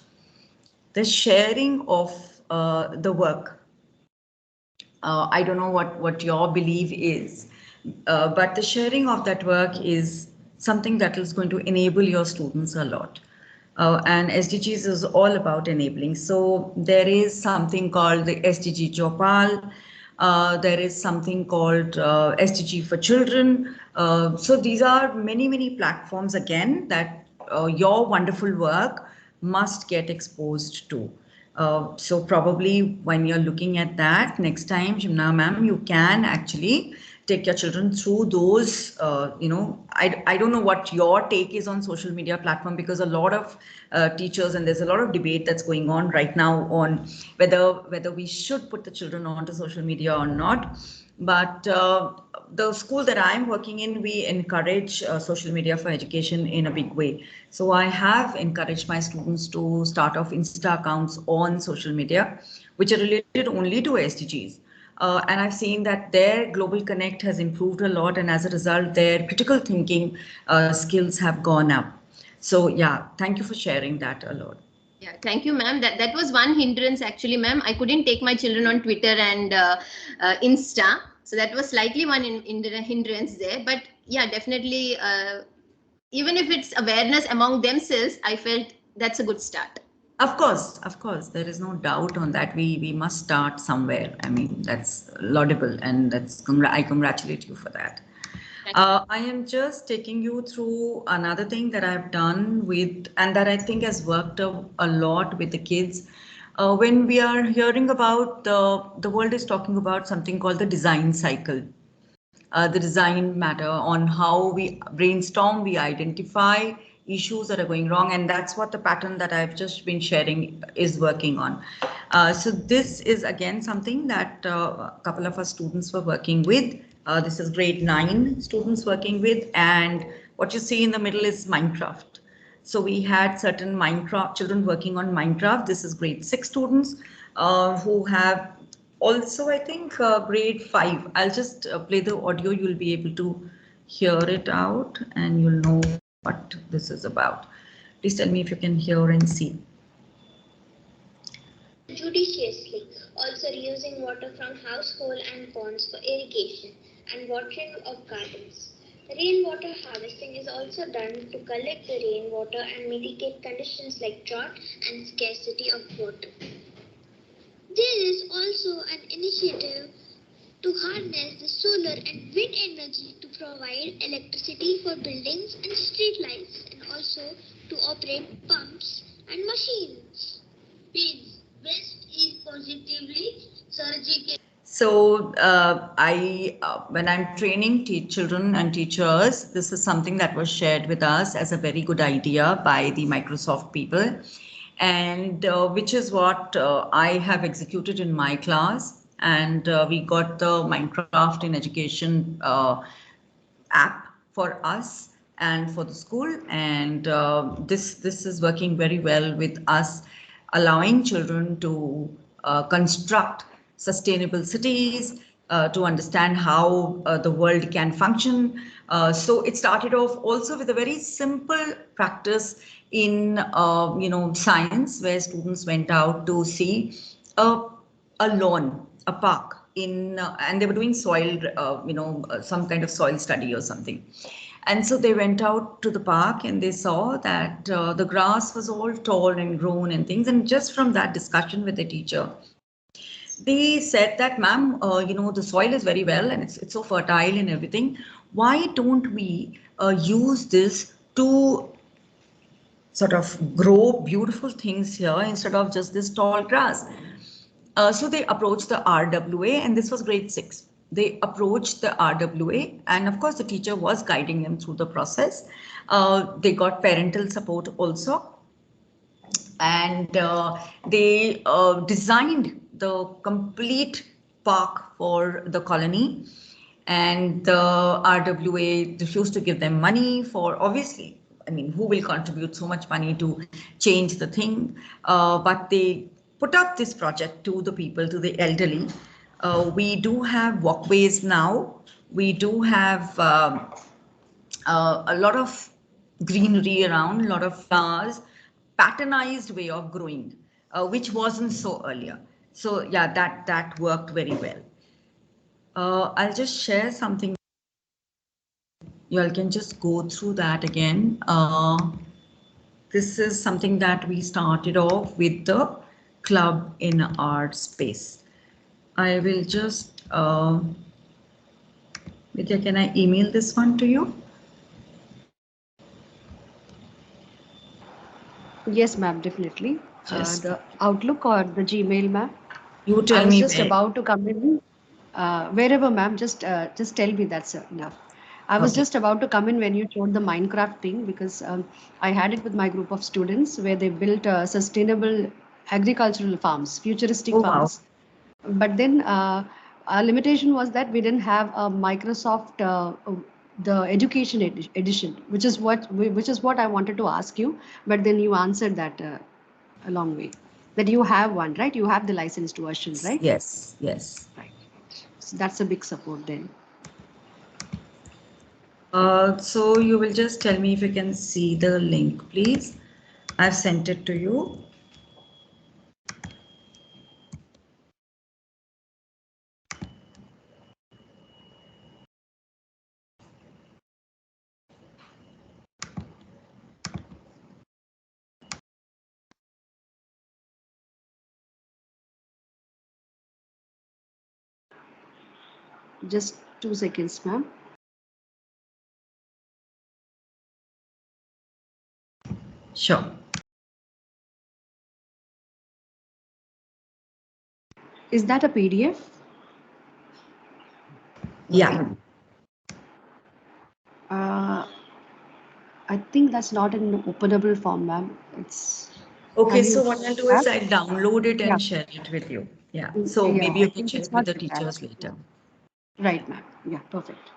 the sharing of the work, I don't know what your belief is, but the sharing of that work is something that is going to enable your students a lot. And SDGs is all about enabling. So there is something called the SDG Chopal. There is something called SDG for Children. So these are many platforms again that your wonderful work must get exposed to. So probably when you're looking at that next time, Shimna ma'am, you can actually take your children through those, I don't know what your take is on social media platform, because a lot of teachers, and there's a lot of debate that's going on right now on whether we should put the children onto social media or not. But the school that I'm working in, we encourage social media for education in a big way. So I have encouraged my students to start off Insta accounts on social media, which are related only to SDGs. And I've seen that their global connect has improved a lot, and as a result, their critical thinking skills have gone up. So yeah, thank you for sharing that a lot. Yeah, thank you, ma'am. That was one hindrance actually, ma'am. I couldn't take my children on Twitter and Insta, so that was slightly one in the hindrance there. But yeah, definitely, even if it's awareness among themselves, I felt that's a good start. Of course, there is no doubt on that. We must start somewhere. I mean, that's laudable, and I congratulate you for that. I am just taking you through another thing that I've done with, and that I think has worked a lot with the kids. When we are hearing about the world is talking about something called the design cycle, the design matter on how we brainstorm, we identify issues that are going wrong, and that's what the pattern that I've just been sharing is working on. So this is again something that a couple of our students were working with. This is grade 9 students working with, and what you see in the middle is Minecraft. So we had certain Minecraft children working on Minecraft. This is grade 6 students who have also, I think, grade 5. I'll just play the audio. You'll be able to hear it out and you'll know what this is about. Please tell me if you can hear and see. Judiciously, also reusing water from household and ponds for irrigation and watering of gardens. Rainwater harvesting is also done to collect the rainwater and mitigate conditions like drought and scarcity of water. There is also an initiative to harness the solar and wind energy to provide electricity for buildings and street lights, and also to operate pumps and machines. Pigs, waste is positively surgical. So when I'm training children and teachers, this is something that was shared with us as a very good idea by the Microsoft people. and which is what I have executed in my class. And we got the Minecraft in Education app for us and for the school, and this is working very well with us, allowing children to construct sustainable cities, to understand how the world can function. So it started off also with a very simple practice in science, where students went out to see a lawn, a park in, and they were doing soil, some kind of soil study or something. And so they went out to the park and they saw that the grass was all tall and grown and things. And just from that discussion with the teacher, they said that, ma'am, the soil is very well and it's so fertile and everything. Why don't we use this to sort of grow beautiful things here instead of just this tall grass? So they approached the RWA, and this was grade 6. They approached the RWA, and of course the teacher was guiding them through the process. They got parental support also, and they designed the complete park for the colony. And the RWA refused to give them money for, obviously, I mean, who will contribute so much money to change the thing? But they put up this project to the people, to the elderly. We do have walkways now. We do have a lot of greenery around, a lot of flowers, patternized way of growing, which wasn't so earlier. So yeah, that worked very well. I'll just share something. You all can just go through that again. This is something that we started off with the club in our space. I will just, Vidya, can I email this one to you? Yes, ma'am, definitely. The Outlook or the Gmail, ma'am? You tell me. I was just about to come in. Wherever, ma'am, just tell me, that's enough. I was just about to come in when you showed the Minecraft thing, because I had it with my group of students where they built sustainable agricultural farms, futuristic farms. Wow. But then our limitation was that we didn't have a Microsoft the education edition, which is what I wanted to ask you. But then you answered that a long way. That you have one, right? You have the licensed version, right? Yes, yes. Right. So that's a big support then. So you will just tell me if you can see the link, please. I've sent it to you. Just 2 seconds, ma'am. Sure. Is that a PDF? Yeah. I think that's not an openable form, ma'am. It's okay. So what I'll do is I'll download it and share it with you. Yeah. So yeah, maybe you I can think share it's it with not the teachers later. Right, ma'am. Yeah, perfect.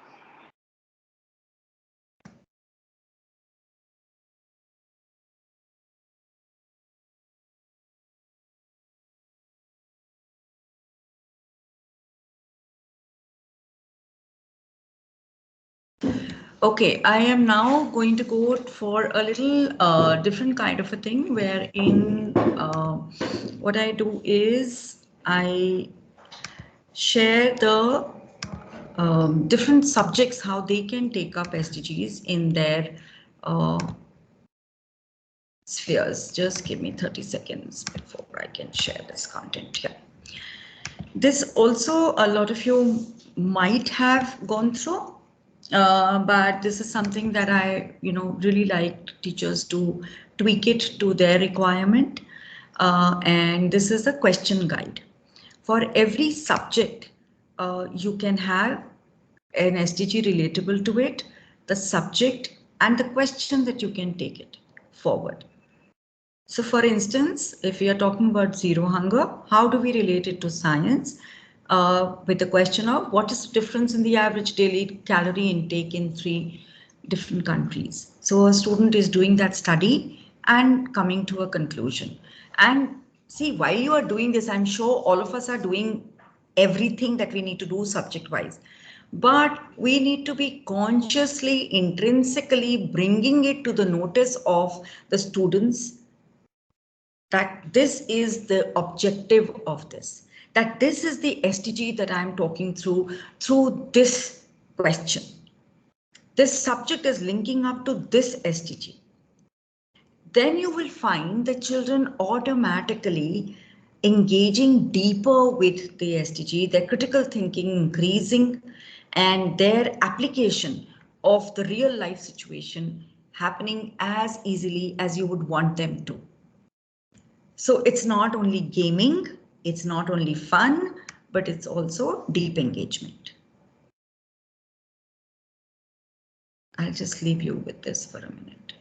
Okay, I am now going to go for a little different kind of a thing, wherein what I do is I share the different subjects, how they can take up SDGs in their spheres. Just give me 30 seconds before I can share this content here. This also a lot of you might have gone through, but this is something that I, really like teachers to tweak it to their requirement. And this is a question guide. For every subject, you can have an SDG relatable to it, the subject, and the question that you can take it forward. So for instance, if we are talking about zero hunger, how do we relate it to science? With the question of what is the difference in the average daily calorie intake in 3 different countries. So a student is doing that study and coming to a conclusion. And see, while you are doing this, I'm sure all of us are doing everything that we need to do subject wise. But we need to be consciously, intrinsically bringing it to the notice of the students that this is the objective of this, that this is the SDG that I'm talking through this question. This subject is linking up to this SDG. Then you will find the children automatically engaging deeper with the SDG, their critical thinking increasing, and their application of the real life situation happening as easily as you would want them to. So it's not only gaming, it's not only fun, but it's also deep engagement. I'll just leave you with this for a minute.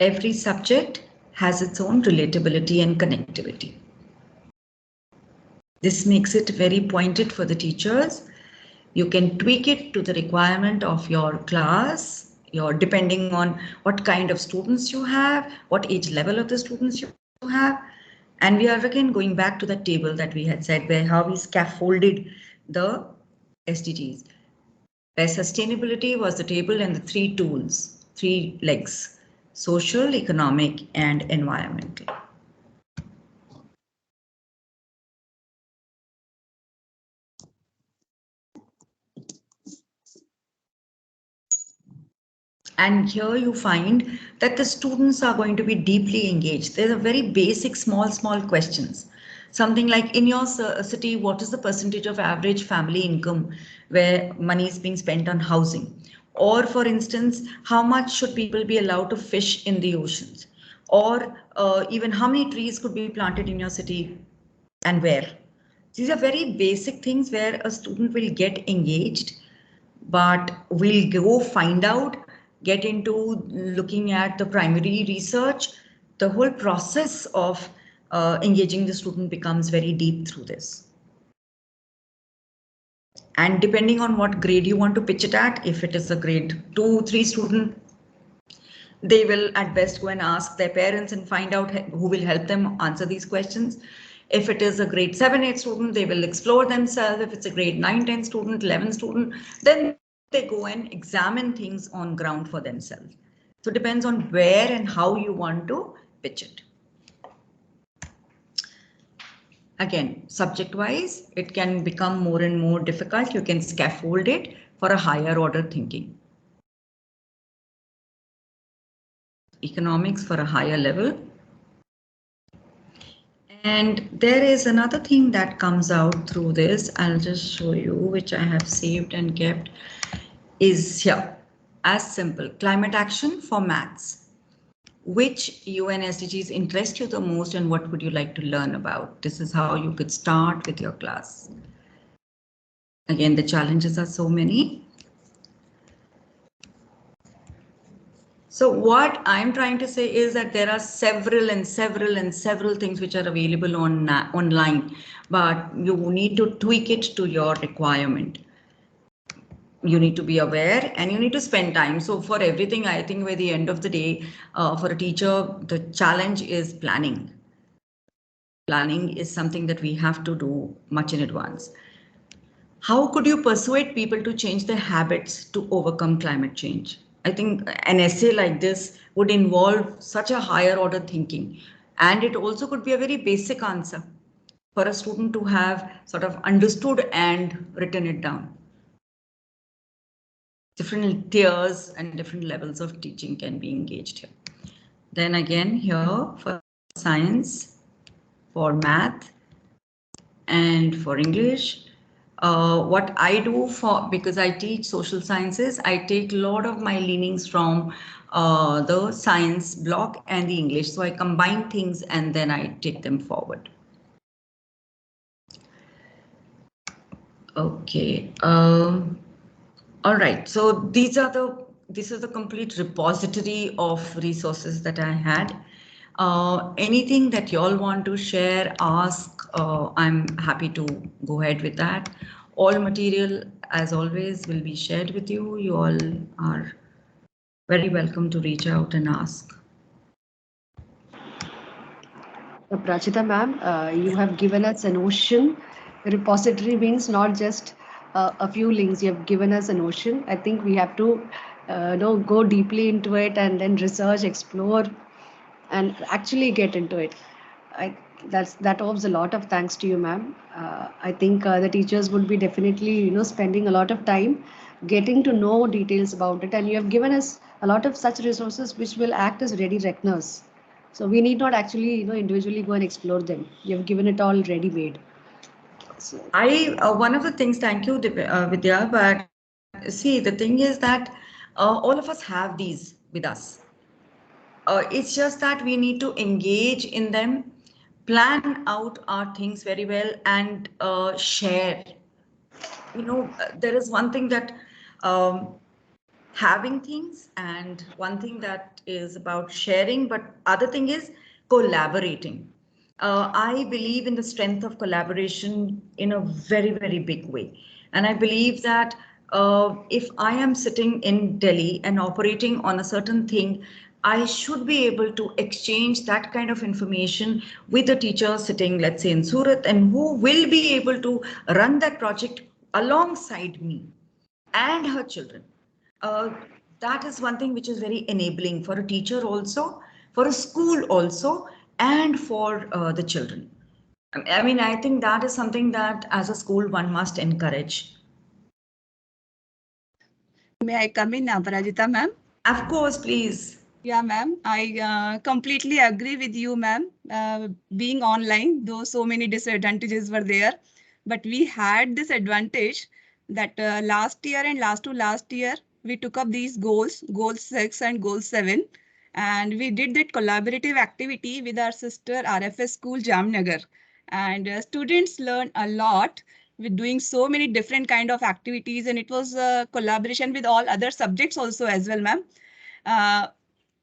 Every subject has its own relatability and connectivity. This makes it very pointed for the teachers. You can tweak it to the requirement of your class, depending on what kind of students you have, what age level of the students you have. And we are again going back to the table that we had said, where how we scaffolded the SDGs. Where sustainability was the table and the 3 tools, 3 legs: social, economic, and environmental. And here you find that the students are going to be deeply engaged. There are very basic, small questions. Something like, in your city, what is the percentage of average family income where money is being spent on housing? Or for instance, how much should people be allowed to fish in the oceans? Or even how many trees could be planted in your city and where? These are very basic things where a student will get engaged, but we'll go find out, get into looking at the primary research. The whole process of engaging the student becomes very deep through this. And depending on what grade you want to pitch it at, if it is a grade 2, 3 student, they will at best go and ask their parents and find out who will help them answer these questions. If it is a grade 7, 8 student, they will explore themselves. If it's a grade 9, 10 student, 11 student, then they go and examine things on ground for themselves. So it depends on where and how you want to pitch it. Again, subject wise, it can become more and more difficult. You can scaffold it for a higher order thinking. Economics for a higher level. And there is another thing that comes out through this. I'll just show you, which I have saved and kept, is here. As simple: climate action for maths. Which UN SDGs interest you the most and what would you like to learn about? This is how you could start with your class. Again, the challenges are so many. So what I'm trying to say is that there are several things which are available online, but you need to tweak it to your requirement. You need to be aware and you need to spend time. So for everything, I think by the end of the day, for a teacher, the challenge is planning. Planning is something that we have to do much in advance. How could you persuade people to change their habits to overcome climate change? I think an essay like this would involve such a higher order thinking, and it also could be a very basic answer for a student to have sort of understood and written it down. Different tiers and different levels of teaching can be engaged here. Then again, here for science, for math, and for English, What I do because I teach social sciences, I take a lot of my leanings from the science block and the English. So I combine things and then I take them forward. Okay. All right. So this is the complete repository of resources that I had. Anything that you all want to share, ask, I'm happy to go ahead with that. All material, as always, will be shared with you. You all are very welcome to reach out and ask. Prachita ma'am, you have given us an ocean. Repository means not just a few links. You have given us an ocean. I think we have to go deeply into it and then research, explore, and actually get into it. That owes a lot of thanks to you, ma'am. I think the teachers would be definitely spending a lot of time getting to know details about it, and you have given us a lot of such resources which will act as ready reckoners. So we need not actually individually go and explore them. You have given it all ready made. So, One of the things, thank you, Vidya, but see, the thing is that all of us have these with us. It's just that we need to engage in them, plan out our things very well, and share. There is one thing that um, having things, and one thing that is about sharing, but other thing is collaborating. I believe in the strength of collaboration in a very, very big way. And I believe that if I am sitting in Delhi and operating on a certain thing, I should be able to exchange that kind of information with a teacher sitting, let's say, in Surat, and who will be able to run that project alongside me and her children. Uh, that is one thing which is very enabling for a teacher also, for a school also, and for the children. I mean, I think that is something that as a school one must encourage. May I come in now, Parajita ma'am? Of course, please. Yeah, ma'am. I completely agree with you, ma'am. Being online, though so many disadvantages were there, but we had this advantage that last year and last to last year, we took up these goals, goal 6 and goal 7, and we did that collaborative activity with our sister RFS school, Jamnagar. And students learned a lot with doing so many different kind of activities, and it was a collaboration with all other subjects also as well, ma'am.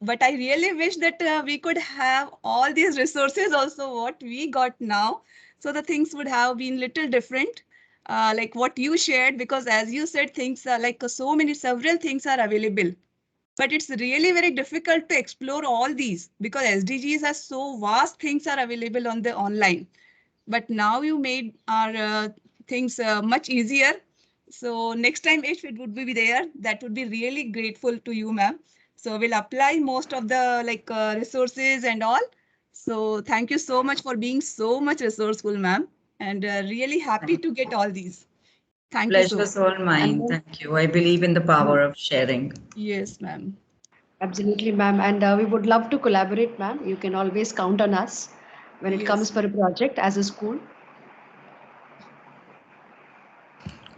But I really wish that we could have all these resources also what we got now. So the things would have been little different, like what you shared, because as you said, things are like so many, several things are available. But it's really very difficult to explore all these because SDGs are so vast, things are available on the online. But now you made our things much easier. So next time if it would be there, that would be really grateful to you, ma'am. So we'll apply most of the resources and all. So thank you so much for being so much resourceful, ma'am, and really happy to get all these. Thank you so much. Pleasure's all mine. Thank you. I believe in the power of sharing. Yes, ma'am. absolutely, ma'am. And we would love to collaborate, ma'am. You can always count on us when it comes Yes. for a project as a school.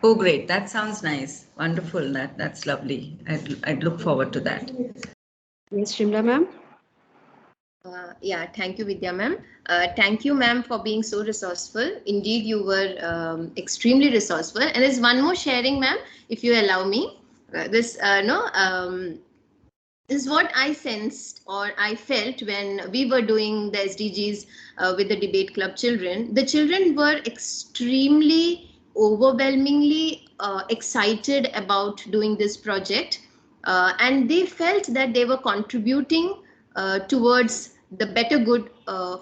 Oh, great. That sounds nice. Wonderful. That's lovely. I'd look forward to that. Yes, Shimla, ma'am. Yeah, thank you, Vidya ma'am. Thank you, ma'am, for being so resourceful. Indeed, you were extremely resourceful. And there's one more sharing, ma'am, if you allow me. This is what I sensed or I felt when we were doing the SDGs with the debate club children. The children were extremely, overwhelmingly excited about doing this project. And they felt that they were contributing towards the better good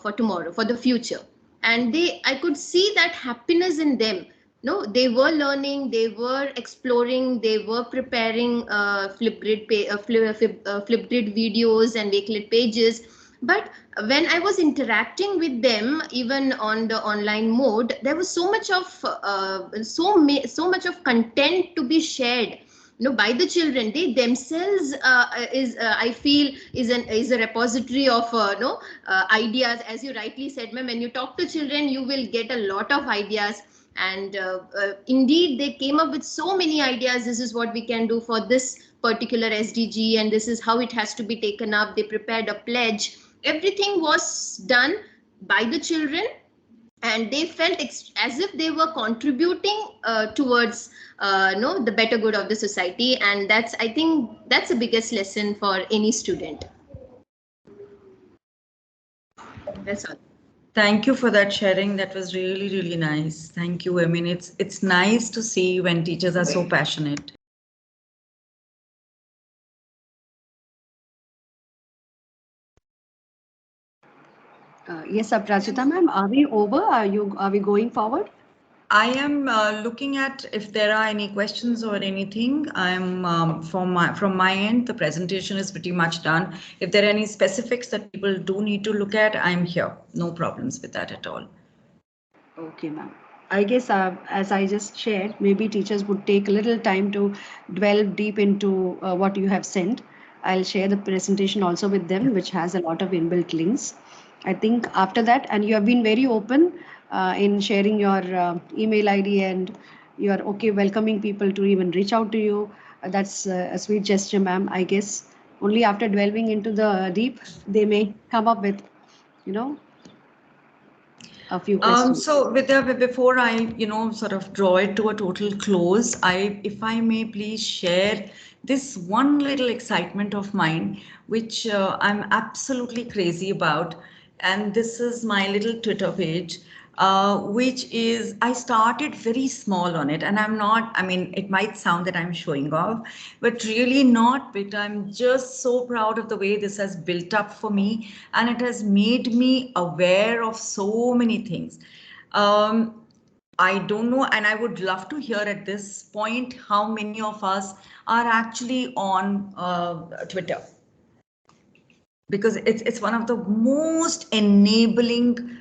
for tomorrow, for the future. And I could see that happiness in them. No, they were learning, they were exploring, they were preparing Flipgrid videos and Wakelet pages. But when I was interacting with them, even on the online mode, there was so much of so much of content to be shared, by the children. They themselves is I feel is a repository of ideas. As you rightly said, ma'am, when you talk to children, you will get a lot of ideas. And indeed, they came up with so many ideas. This is what we can do for this particular SDG, and this is how it has to be taken up. They prepared a pledge. Everything was done by the children, and they felt as if they were contributing towards the better good of the society. And that's, I think, that's the biggest lesson for any student. That's all. Thank you for that sharing. That was really, really nice. Thank you. I mean, it's nice to see when teachers are so passionate. Yes, Aprajita ma'am, are we over? Are we going forward? I am looking at if there are any questions or anything. I'm from my end, the presentation is pretty much done. If there are any specifics that people do need to look at, I'm here. No problems with that at all. Okay, ma'am. I guess as I just shared, maybe teachers would take a little time to delve deep into what you have sent. I'll share the presentation also with them, which has a lot of inbuilt links. I think after that, and you have been very open in sharing your email ID, and you are okay welcoming people to even reach out to you. That's a sweet gesture, ma'am. I guess only after delving into the deep, they may come up with, a few questions. So Vidya, before I, sort of draw it to a total close, if I may please share this one little excitement of mine, which I'm absolutely crazy about. And this is my little Twitter page, which is, I started very small on it. And I'm not, I mean, it might sound that I'm showing off, but really not, but I'm just so proud of the way this has built up for me. And it has made me aware of so many things. I don't know, and I would love to hear at this point how many of us are actually on Twitter, because it's one of the most enabling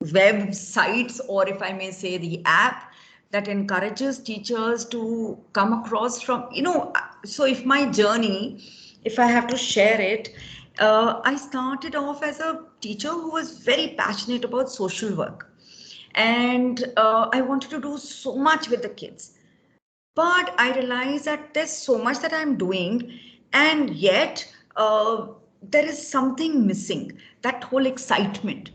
websites, or if I may say the app that encourages teachers to come across from, so if my journey, if I have to share it, I started off as a teacher who was very passionate about social work, and I wanted to do so much with the kids. But I realize that there's so much that I'm doing, and yet there is something missing, that whole excitement.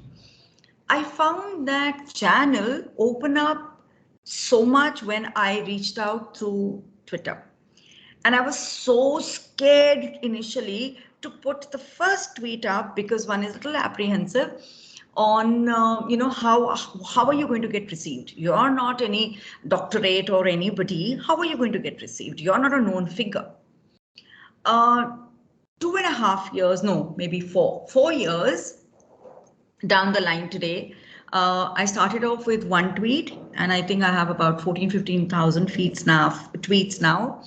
I found that channel open up so much when I reached out through Twitter. And I was so scared initially to put the first tweet up, because one is a little apprehensive on, how are you going to get received? You're not any doctorate or anybody. How are you going to get received? You're not a known figure. 2.5 years, no, maybe 4 years down the line today, I started off with one tweet, and I think I have about 15,000 tweets now,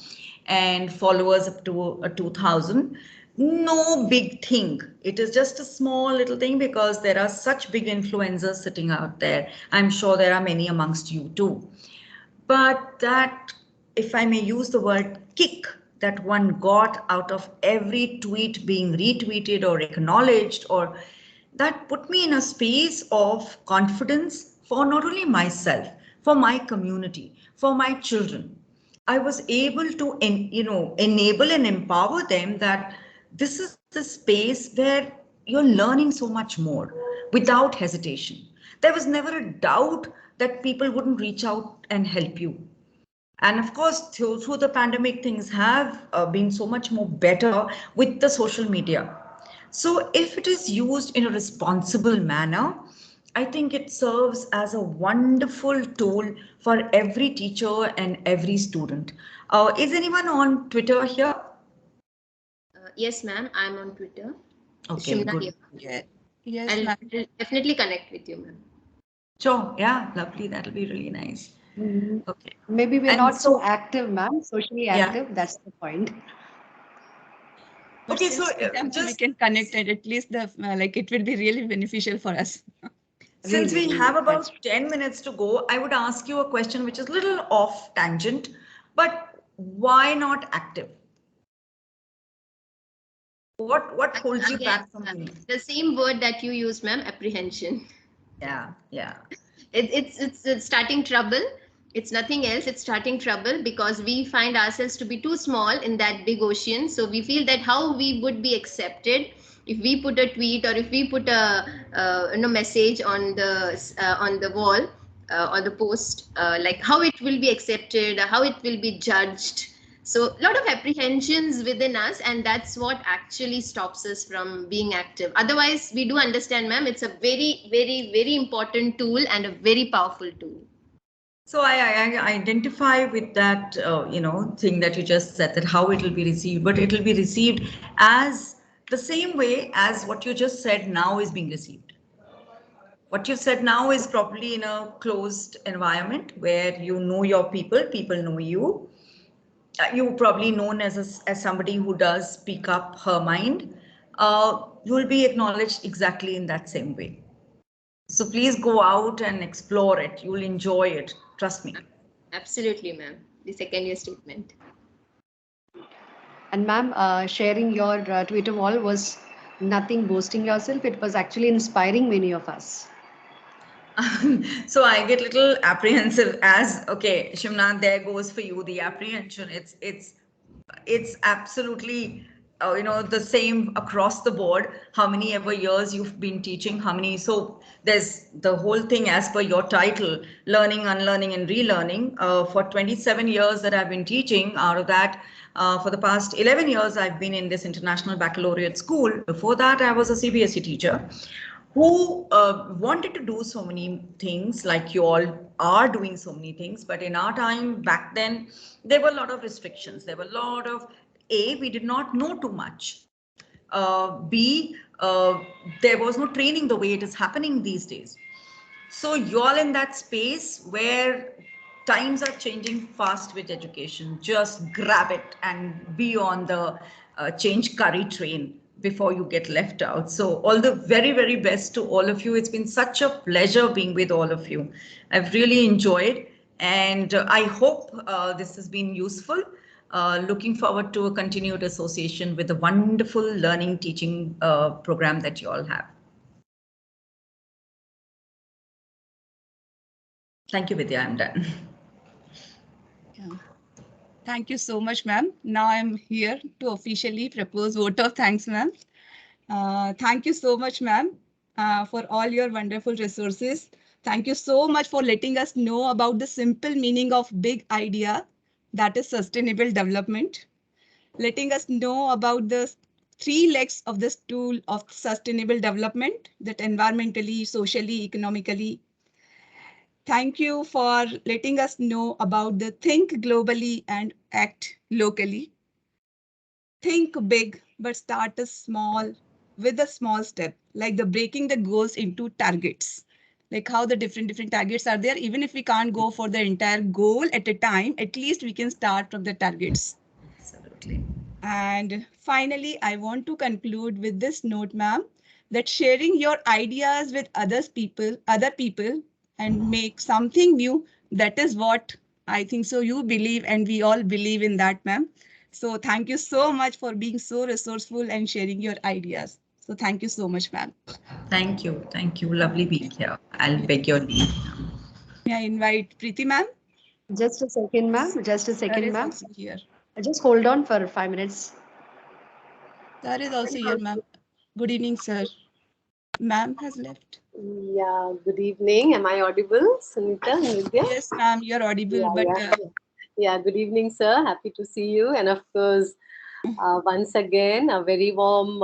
and followers up to 2,000. No big thing. It is just a small little thing, because there are such big influencers sitting out there. I'm sure there are many amongst you too. But that, if I may use the word kick, that one got out of every tweet being retweeted or acknowledged, or that put me in a space of confidence for not only myself, for my community, for my children. I was able to, enable and empower them that this is the space where you're learning so much more without hesitation. There was never a doubt that people wouldn't reach out and help you. And of course, through the pandemic, things have been so much more better with the social media. So if it is used in a responsible manner, I think it serves as a wonderful tool for every teacher and every student. Is anyone on Twitter here? Yes, ma'am, I'm on Twitter. Okay, Shimna good. here. Yes, I'll ma'am. definitely connect with you, ma'am. Sure, yeah, lovely. That'll be really nice. Okay. Maybe we're And not so so, active, ma'am, socially yeah. active. That's the point. But Okay, so since we just can connect, and at least it will be really beneficial for us. since Really, we really, have that's about 10 minutes to go, I would ask you a question which is a little off tangent, but why not active? What holds you Again, back from doing it? the same word that you use, ma'am, apprehension. Yeah, yeah. It's starting trouble. It's nothing else. It's starting trouble because we find ourselves to be too small in that big ocean. So we feel that how we would be accepted if we put a tweet or if we put a message on the wall or the post, like how it will be accepted, how it will be judged. So a lot of apprehensions within us, and that's what actually stops us from being active. Otherwise, we do understand, ma'am, it's a very, very, very important tool and a very powerful tool. So I identify with that, thing that you just said, that how it will be received, but it will be received as the same way as what you just said now is being received. What you said now is probably in a closed environment where you know your people, people know you. You probably known as somebody who does speak up her mind. You will be acknowledged exactly in that same way. So please go out and explore it. You will enjoy it. Trust me. Absolutely, ma'am. The second year statement. And ma'am, sharing your Twitter wall was nothing boasting yourself. It was actually inspiring many of us. So I get little apprehensive as, okay, Shimna, there goes for you the apprehension. It's absolutely the same across the board. How many ever years you've been teaching, how many, so there's the whole thing as per your title, learning, unlearning and relearning. For 27 years that I've been teaching, out of that, for the past 11 years I've been in this international baccalaureate school. Before that I was a CBSE teacher who wanted to do so many things, like you all are doing so many things. But in our time back then, there were a lot of restrictions. There were a lot of, A, we did not know too much. B, there was no training the way it is happening these days. So you're in that space where times are changing fast with education. Just grab it and be on the change curry train before you get left out. So all the very, very best to all of you. It's been such a pleasure being with all of you. I've really enjoyed, and I hope this has been useful. Looking forward to a continued association with the wonderful learning teaching program that you all have. Thank you, Vidya. I'm done. Yeah. Thank you so much, ma'am. Now I'm here to officially propose vote of thanks, ma'am. Thank you so much, ma'am, for all your wonderful resources. Thank you so much for letting us know about the simple meaning of big idea, that is sustainable development. Letting us know about the three legs of this tool of sustainable development, that environmentally, socially, economically. Thank you for letting us know about the think globally and act locally. Think big, but start a small with a small step, like the breaking the goals into targets, like how the different targets are there. Even if we can't go for the entire goal at a time, at least we can start from the targets. Absolutely. And finally, I want to conclude with this note, ma'am, that sharing your ideas with other people, and make something new, that is what I think so you believe, and we all believe in that, ma'am. So thank you so much for being so resourceful and sharing your ideas. So thank you so much, ma'am. Thank you. Thank you. Lovely being here. I'll beg your leave. May I invite Preeti, ma'am? Just a second, ma'am. Just a Sir second, is ma'am. also here. Just hold on for 5 minutes. Sir is also here, ma'am. Good evening, sir. Ma'am has left. Yeah, good evening. Am I audible, Sunita and Vidya? Yes, ma'am, you're audible, Yeah, but yeah, good evening, sir. Happy to see you. And of course, once again, a very warm